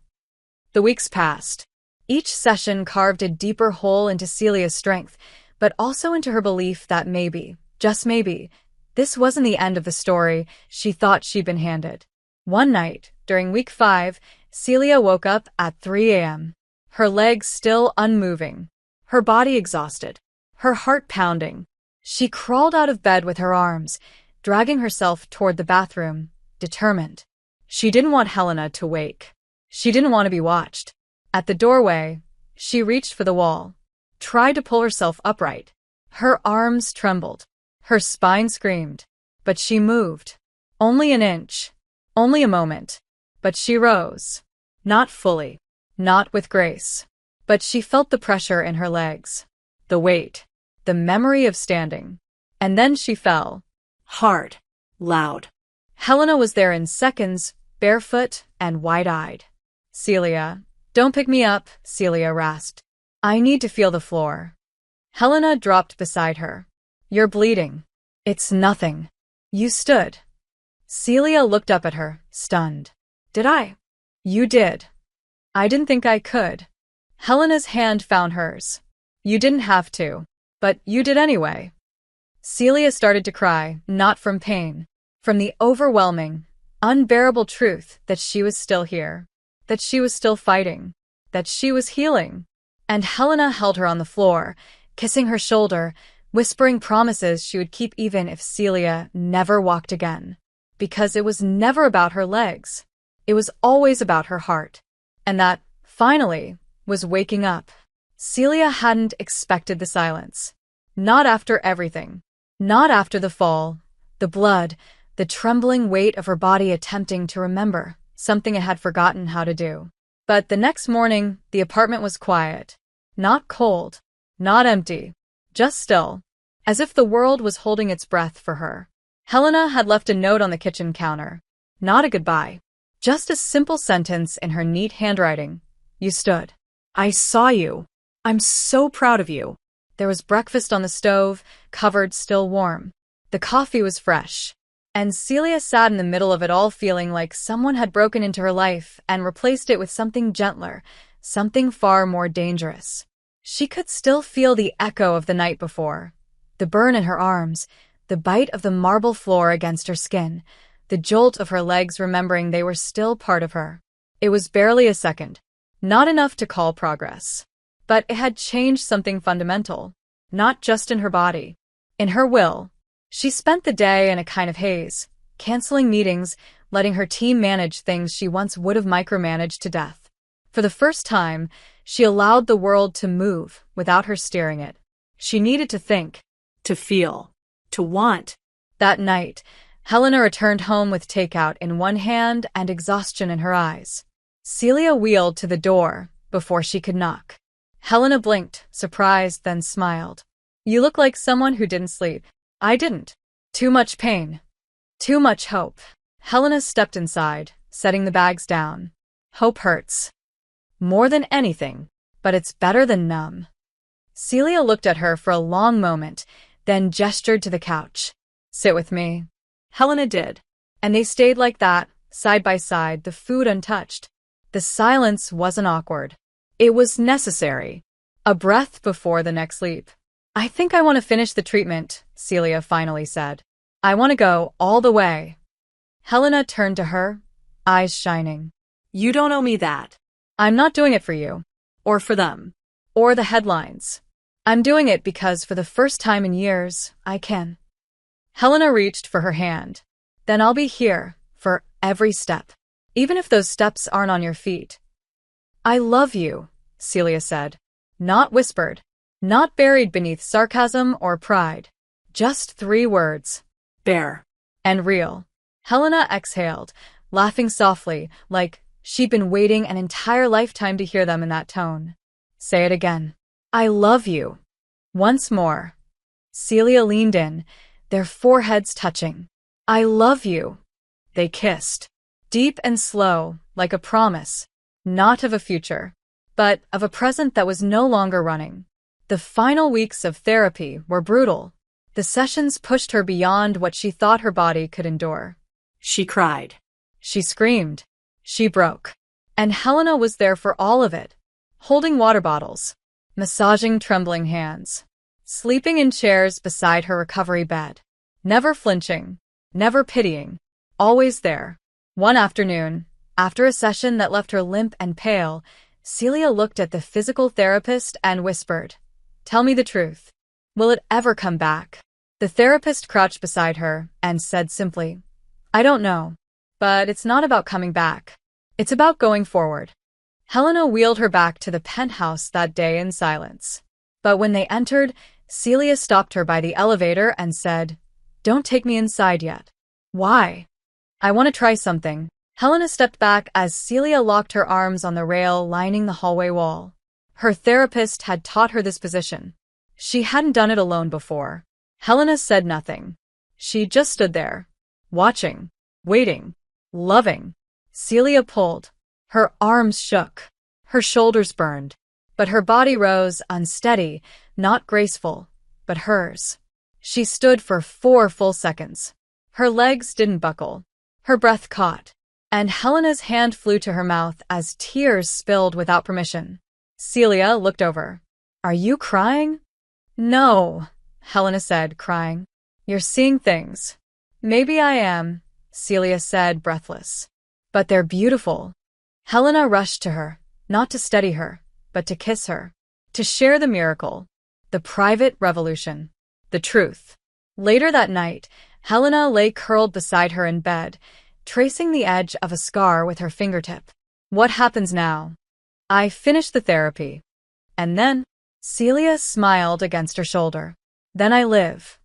The weeks passed. Each session carved a deeper hole into Celia's strength, but also into her belief that maybe, just maybe, this wasn't the end of the story she thought she'd been handed. One night, during week 5, Celia woke up at 3 a.m. Her legs still unmoving. Her body exhausted. Her heart pounding. She crawled out of bed with her arms, dragging herself toward the bathroom, determined. She didn't want Helena to wake. She didn't want to be watched. At the doorway, she reached for the wall, tried to pull herself upright. Her arms trembled. Her spine screamed. But she moved. Only an inch. Only a moment. But she rose. Not fully. Not with grace. But she felt the pressure in her legs. The weight. The memory of standing. And then she fell. Hard. Loud. Helena was there in seconds, barefoot and wide-eyed. Celia. Don't pick me up, Celia rasped. I need to feel the floor. Helena dropped beside her. You're bleeding. It's nothing. You stood. Celia looked up at her, stunned. Did I? You did. I didn't think I could. Helena's hand found hers. You didn't have to. But you did anyway. Celia started to cry, not from pain. From the overwhelming, unbearable truth that she was still here. That she was still fighting. That she was healing. And Helena held her on the floor, kissing her shoulder, whispering promises she would keep even if Celia never walked again. Because it was never about her legs. It was always about her heart. And that, finally, was waking up. Celia hadn't expected the silence. Not after everything. Not after the fall, the blood, the trembling weight of her body attempting to remember something it had forgotten how to do. But the next morning, the apartment was quiet. Not cold. Not empty. Just still. As if the world was holding its breath for her. Helena had left a note on the kitchen counter. Not a goodbye. Just a simple sentence in her neat handwriting. You stood. I saw you. I'm so proud of you. There was breakfast on the stove, covered still warm. The coffee was fresh. And Celia sat in the middle of it all feeling like someone had broken into her life and replaced it with something gentler, something far more dangerous. She could still feel the echo of the night before. The burn in her arms, the bite of the marble floor against her skin, the jolt of her legs remembering they were still part of her. It was barely a second. Not enough to call progress. But it had changed something fundamental. Not just in her body. In her will. She spent the day in a kind of haze, canceling meetings, letting her team manage things she once would have micromanaged to death. For the first time, she allowed the world to move without her steering it. She needed to think. To feel. To want. That night, Helena returned home with takeout in one hand and exhaustion in her eyes. Celia wheeled to the door before she could knock. Helena blinked, surprised, then smiled. You look like someone who didn't sleep. I didn't. Too much pain. Too much hope. Helena stepped inside, setting the bags down. Hope hurts. More than anything, but it's better than numb. Celia looked at her for a long moment, then gestured to the couch. Sit with me. Helena did. And they stayed like that, side by side, the food untouched. The silence wasn't awkward. It was necessary. A breath before the next leap. I think I want to finish the treatment, Celia finally said. I want to go all the way. Helena turned to her, eyes shining. You don't owe me that. I'm not doing it for you. Or for them. Or the headlines. I'm doing it because for the first time in years, I can. Helena reached for her hand. Then I'll be here, for every step. Even if those steps aren't on your feet. I love you, Celia said. Not whispered. Not buried beneath sarcasm or pride. Just 3 words. Bare. And real. Helena exhaled, laughing softly, like she'd been waiting an entire lifetime to hear them in that tone. Say it again. I love you. Once more. Celia leaned in, their foreheads touching. I love you. They kissed. Deep and slow, like a promise. Not of a future, but of a present that was no longer running. The final weeks of therapy were brutal. The sessions pushed her beyond what she thought her body could endure. She cried. She screamed. She broke. And Helena was there for all of it. Holding water bottles. Massaging trembling hands. Sleeping in chairs beside her recovery bed. Never flinching. Never pitying. Always there. One afternoon, after a session that left her limp and pale, Celia looked at the physical therapist and whispered, Tell me the truth. Will it ever come back? The therapist crouched beside her and said simply, I don't know. But it's not about coming back. It's about going forward. Helena wheeled her back to the penthouse that day in silence. But when they entered, Celia stopped her by the elevator and said, Don't take me inside yet. Why? I want to try something. Helena stepped back as Celia locked her arms on the rail lining the hallway wall. Her therapist had taught her this position. She hadn't done it alone before. Helena said nothing. She just stood there, watching, waiting, loving. Celia pulled. Her arms shook. Her shoulders burned. But her body rose unsteady, not graceful, but hers. She stood for 4 full seconds. Her legs didn't buckle. Her breath caught. And Helena's hand flew to her mouth as tears spilled without permission. Celia looked over. Are you crying? No, Helena said, crying. You're seeing things. Maybe I am, Celia said, breathless. But they're beautiful. Helena rushed to her, not to steady her, but to kiss her. To share the miracle. The private revolution. The truth. Later that night, Helena lay curled beside her in bed, tracing the edge of a scar with her fingertip. What happens now? I finished the therapy. And then, Celia smiled against her shoulder. Then I live.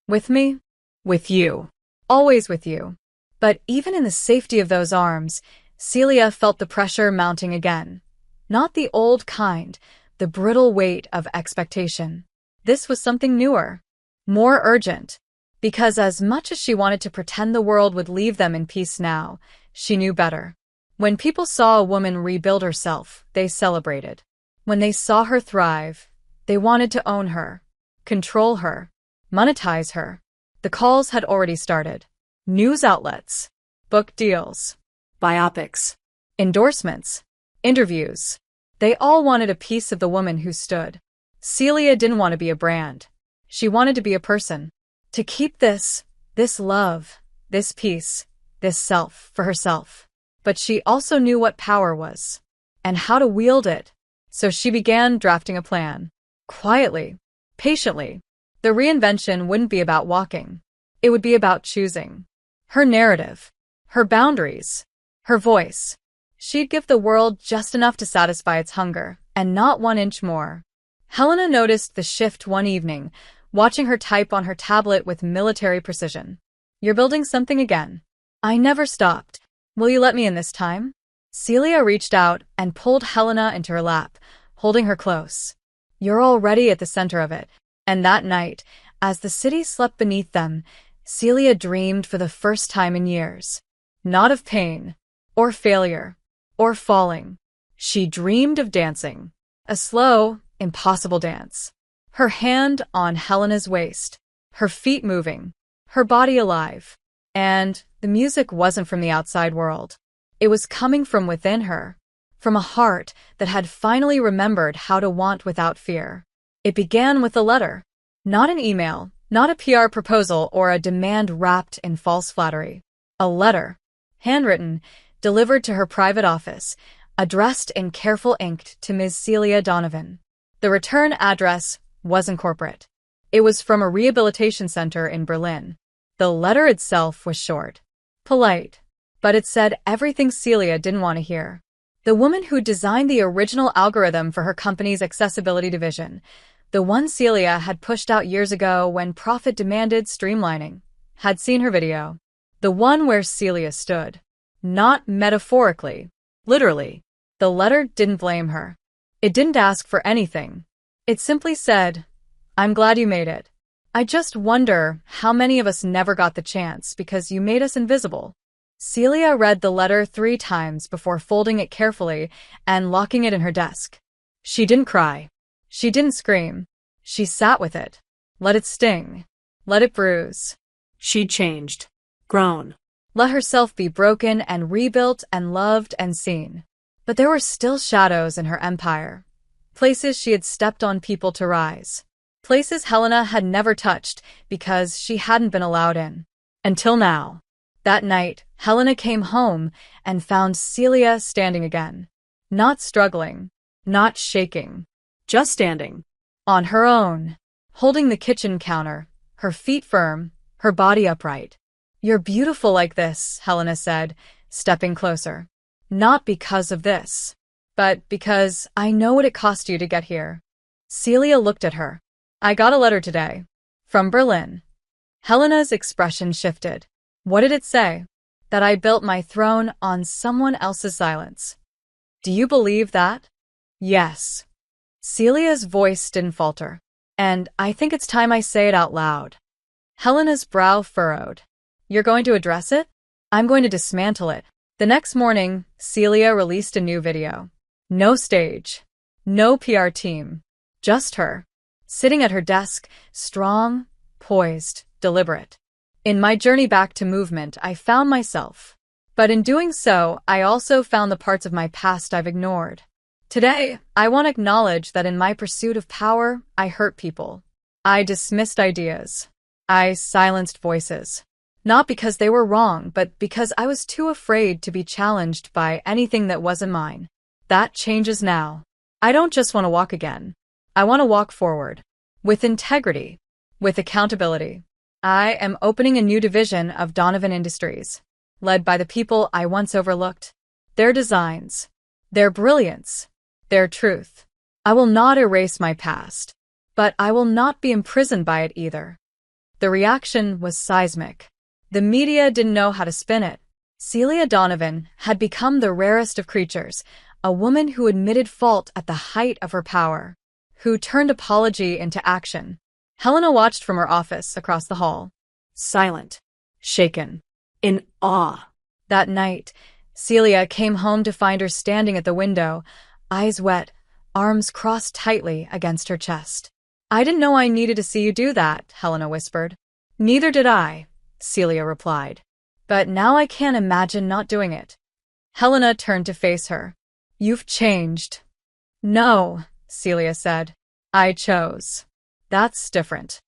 With me? With you. Always with you. But even in the safety of those arms, Celia felt the pressure mounting again. Not the old kind, the brittle weight of expectation. This was something newer. More urgent. Because as much as she wanted to pretend the world would leave them in peace now, she knew better. When people saw a woman rebuild herself, they celebrated. When they saw her thrive, they wanted to own her, control her, monetize her. The calls had already started. News outlets, book deals, Biopics. endorsements, interviews. They all wanted a piece of the woman who stood. Celia didn't want to be a brand. She wanted to be a person. To keep this love, this peace, this self for herself. But she also knew what power was, and how to wield it. So she began drafting a plan. Quietly, patiently. The reinvention wouldn't be about walking. It would be about choosing. Her narrative, her boundaries, her voice. She'd give the world just enough to satisfy its hunger, and not 1 inch more. Helena noticed the shift one evening, watching her type on her tablet with military precision. You're building something again. I never stopped. Will you let me in this time? Celia reached out and pulled Helena into her lap, holding her close. You're already at the center of it. And that night, as the city slept beneath them, Celia dreamed for the first time in years. Not of pain, or failure, or falling. She dreamed of dancing. A slow, impossible dance. Her hand on Helena's waist. her feet moving, her body alive. And the music wasn't from the outside world. It was coming from within her, from a heart that had finally remembered how to want without fear. It began with a letter. Not an email, not a PR proposal or a demand wrapped in false flattery. A letter, handwritten, delivered to her private office, addressed in careful ink to Ms. Celia Donovan. The return address wasn't corporate. It was from a rehabilitation center in Berlin. The letter itself was short, polite, but it said everything Celia didn't want to hear. The woman who designed the original algorithm for her company's accessibility division, the one Celia had pushed out years ago when profit demanded streamlining, had seen her video. The one where Celia stood. Not metaphorically, literally. The letter didn't blame her. It didn't ask for anything. It simply said, "I'm glad you made it. I just wonder how many of us never got the chance because you made us invisible." Celia read the letter 3 times before folding it carefully and locking it in her desk. She didn't cry. She didn't scream. She sat with it. Let it sting. Let it bruise. She'd changed. Grown. Let herself be broken and rebuilt and loved and seen. But there were still shadows in her empire. Places she had stepped on people to rise. Places Helena had never touched because she hadn't been allowed in. Until now. That night, Helena came home and found Celia standing again. Not struggling. Not shaking. Just standing. On her own. Holding the kitchen counter. Her feet firm. Her body upright. "You're beautiful like this," Helena said, stepping closer. "Not because of this. But because I know what it cost you to get here." Celia looked at her. "I got a letter today. From Berlin." Helena's expression shifted. What did it say? That I built my throne on someone else's silence. "Do you believe that?" "Yes." Celia's voice didn't falter. "And I think it's time I say it out loud." Helena's brow furrowed. "You're going to address it?" "I'm going to dismantle it." The next morning, Celia released a new video. No stage. No PR team. Just her. Sitting at her desk, strong, poised, deliberate. "In my journey back to movement, I found myself. But in doing so, I also found the parts of my past I've ignored. Today, I want to acknowledge that in my pursuit of power, I hurt people. I dismissed ideas. I silenced voices. Not because they were wrong, but because I was too afraid to be challenged by anything that wasn't mine. That changes now. I don't just want to walk again. I want to walk forward. With integrity. With accountability. I am opening a new division of Donovan Industries, led by the people I once overlooked. Their designs. Their brilliance. Their truth. I will not erase my past. But I will not be imprisoned by it either." The reaction was seismic. The media didn't know how to spin it. Celia Donovan had become the rarest of creatures, a woman who admitted fault at the height of her power, who turned apology into action. Helena watched from her office across the hall. Silent. Shaken. In awe. That night, Celia came home to find her standing at the window, eyes wet, arms crossed tightly against her chest. "I didn't know I needed to see you do that," Helena whispered. "Neither did I," Celia replied. "But now I can't imagine not doing it." Helena turned to face her. "You've changed." "No," Celia said. "I chose." That's different.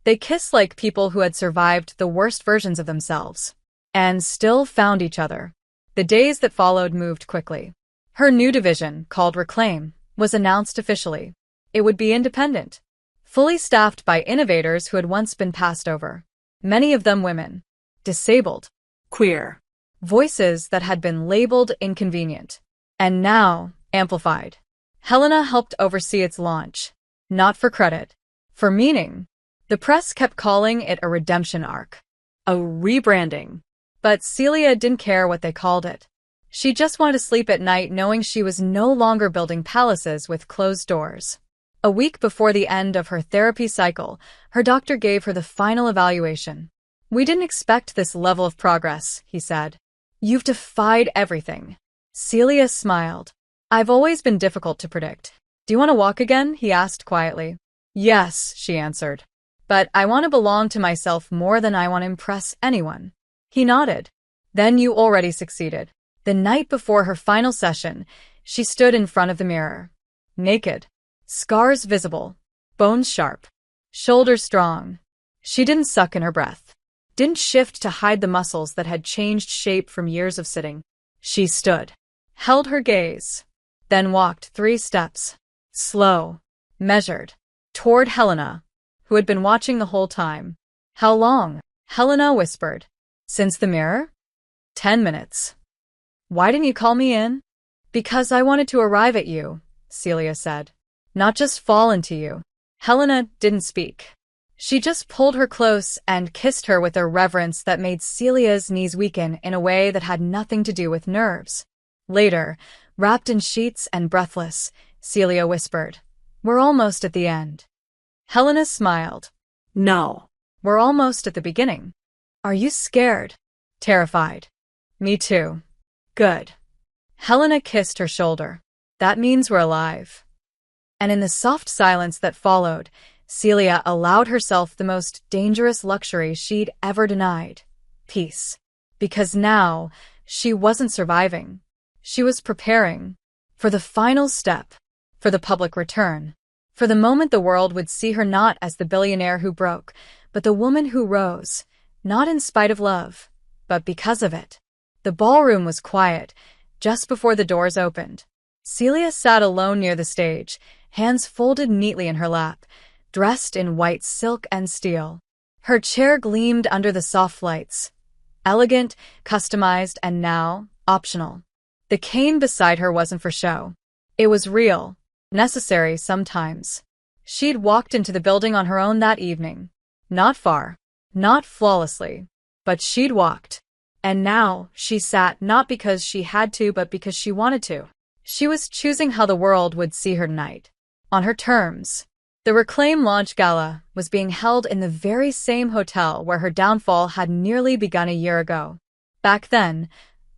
They kissed like people who had survived the worst versions of themselves. And still found each other. The days that followed moved quickly. Her new division, called Reclaim, was announced officially. It would be independent. Fully staffed by innovators who had once been passed over. Many of them women. Disabled. Queer. Voices that had been labeled inconvenient. And now, amplified. Helena helped oversee its launch. Not for credit. For meaning. The press kept calling it a redemption arc. A rebranding. But Celia didn't care what they called it. She just wanted to sleep at night knowing she was no longer building palaces with closed doors. A week before the end of her therapy cycle, her doctor gave her the final evaluation. "We didn't expect this level of progress," he said. "You've defied everything." Celia smiled. "I've always been difficult to predict." "Do you want to walk again?" he asked quietly. "Yes," she answered. But I want to belong to myself more than I want to impress anyone. He nodded. Then you already succeeded. The night before her final session, she stood in front of the mirror. Naked. Scars visible. Bones sharp. Shoulders strong. She didn't suck in her breath. Didn't shift to hide the muscles that had changed shape from years of sitting. She stood. Held her gaze. Then walked 3 steps. Slow. Measured. Toward Helena, who had been watching the whole time. How long? Helena whispered. Since the mirror? 10 minutes. Why didn't you call me in? Because I wanted to arrive at you, Celia said. Not just fall into you. Helena didn't speak. She just pulled her close and kissed her with a reverence that made Celia's knees weaken in a way that had nothing to do with nerves. Later, wrapped in sheets and breathless, Celia whispered, We're almost at the end. Helena smiled. No. We're almost at the beginning. Are you scared? Terrified. Me too. Good. Helena kissed her shoulder. That means we're alive. And in the soft silence that followed, Celia allowed herself the most dangerous luxury she'd ever denied. Peace. Because now, she wasn't surviving. She was preparing. For the final step. For the public return. For the moment the world would see her not as the billionaire who broke, but the woman who rose. Not in spite of love, but because of it. The ballroom was quiet, just before the doors opened. Celia sat alone near the stage, hands folded neatly in her lap, dressed in white silk and steel. Her chair gleamed under the soft lights. Elegant, customized, and now, optional. The cane beside her wasn't for show. It was real, necessary sometimes. She'd walked into the building on her own that evening. Not far, not flawlessly, but she'd walked. And now, she sat not because she had to, but because she wanted to. She was choosing how the world would see her tonight. On her terms. The Reclaim launch gala was being held in the very same hotel where her downfall had nearly begun a year ago. Back then,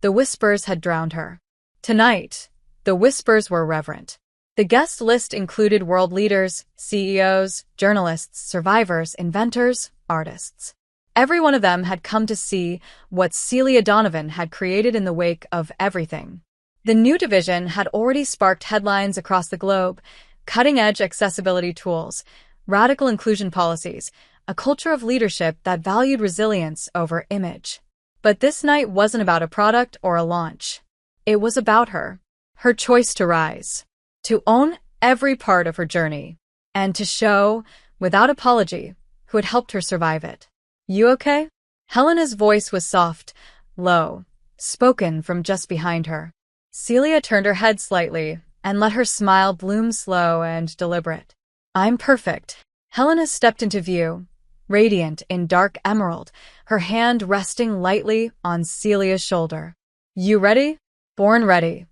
the whispers had drowned her. Tonight, the whispers were reverent. The guest list included world leaders, CEOs, journalists, survivors, inventors, artists. Every one of them had come to see what Celia Donovan had created in the wake of everything. The new division had already sparked headlines across the globe, cutting-edge accessibility tools, radical inclusion policies, a culture of leadership that valued resilience over image. But this night wasn't about a product or a launch. It was about her. Her choice to rise. To own every part of her journey. And to show, without apology, who had helped her survive it. You okay? Helena's voice was soft, low, spoken from just behind her. Celia turned her head slightly and let her smile bloom slow and deliberate. I'm perfect. Helena stepped into view, radiant in dark emerald, her hand resting lightly on Celia's shoulder. You ready? Born ready.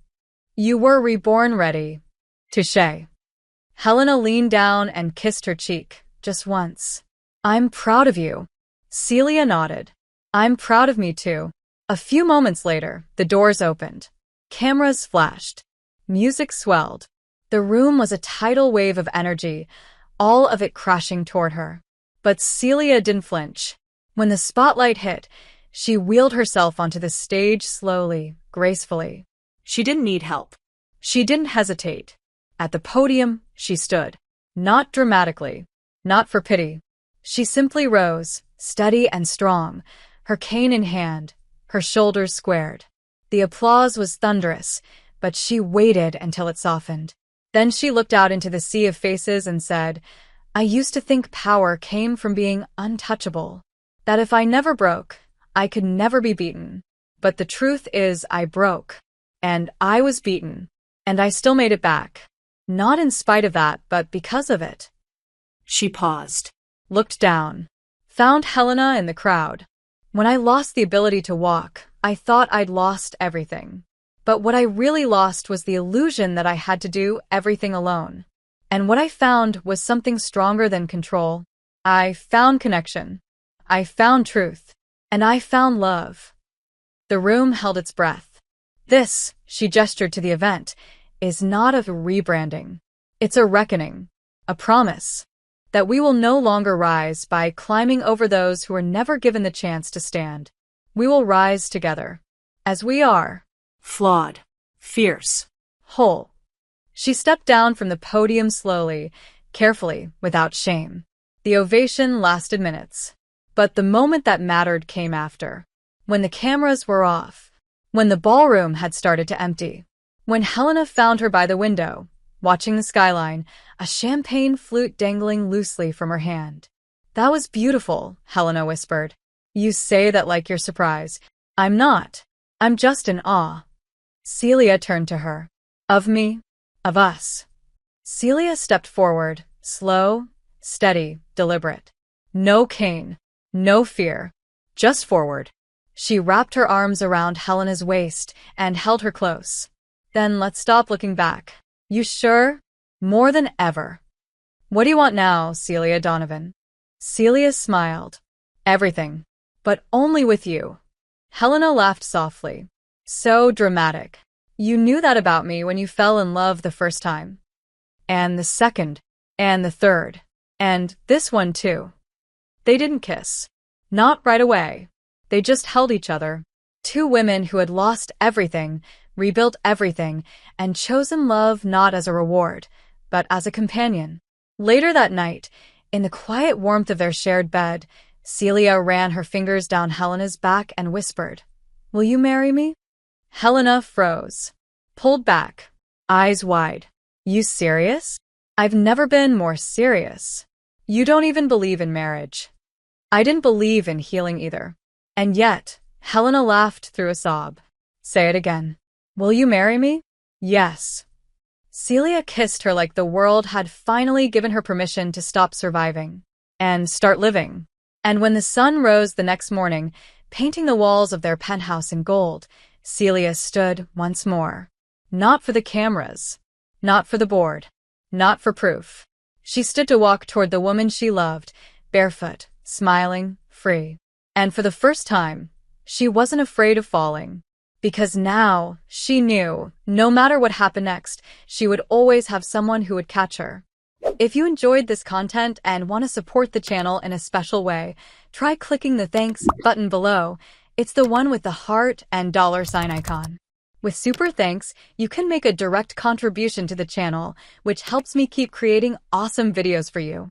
You were reborn ready. Touché. Helena leaned down and kissed her cheek, just once. I'm proud of you. Celia nodded. I'm proud of me too. A few moments later, the doors opened. Cameras flashed. Music swelled. The room was a tidal wave of energy, all of it crashing toward her. But Celia didn't flinch. When the spotlight hit, she wheeled herself onto the stage slowly, gracefully. She didn't need help. She didn't hesitate. At the podium, she stood. Not dramatically. Not for pity. She simply rose, steady and strong, her cane in hand, her shoulders squared. The applause was thunderous, but she waited until it softened. Then she looked out into the sea of faces and said, I used to think power came from being untouchable. That if I never broke, I could never be beaten. But the truth is I broke. And I was beaten. And I still made it back. Not in spite of that, but because of it. She paused. Looked down. Found Helena in the crowd. When I lost the ability to walk, I thought I'd lost everything. But what I really lost was the illusion that I had to do everything alone. And what I found was something stronger than control. I found connection. I found truth. And I found love. The room held its breath. This, she gestured to the event, is not a rebranding. It's a reckoning. A promise. that we will no longer rise by climbing over those who were never given the chance to stand. We will rise together. As we are. Flawed. Fierce. Whole. She stepped down from the podium slowly, carefully, without shame. The ovation lasted minutes. But the moment that mattered came after. When the cameras were off. When the ballroom had started to empty. When Helena found her by the window, watching the skyline, a champagne flute dangling loosely from her hand. "That was beautiful," Helena whispered. "You say that like you're surprised. I'm not. I'm just in awe." Celia turned to her. "Of me? Of us?" Celia stepped forward, slow, steady, deliberate. No cane, no fear, just forward. She wrapped her arms around Helena's waist and held her close. "Then let's stop looking back. You sure?" "More than ever." "What do you want now, Celia Donovan?" Celia smiled. "Everything. But only with you." Helena laughed softly. "So dramatic. You knew that about me when you fell in love the first time. And the second. And the third. And this one too." They didn't kiss. Not right away. They just held each other. Two women who had lost everything, rebuilt everything, and chosen love not as a reward, but as a companion. Later that night, in the quiet warmth of their shared bed, Celia ran her fingers down Helena's back and whispered, "Will you marry me?" Helena froze, pulled back, eyes wide. "You serious?" "I've never been more serious." "You don't even believe in marriage." "I didn't believe in healing either." And yet, Helena laughed through a sob. "Say it again." "Will you marry me?" "Yes." Celia kissed her like the world had finally given her permission to stop surviving and start living. And when the sun rose the next morning, painting the walls of their penthouse in gold, Celia stood once more. Not for the cameras. Not for the board. Not for proof. She stood to walk toward the woman she loved, barefoot, smiling, free. And for the first time, she wasn't afraid of falling. Because now, she knew, no matter what happened next, she would always have someone who would catch her. If you enjoyed this content and want to support the channel in a special way, try clicking the thanks button below. It's the one with the heart and $sign icon. With super thanks, you can make a direct contribution to the channel, which helps me keep creating awesome videos for you.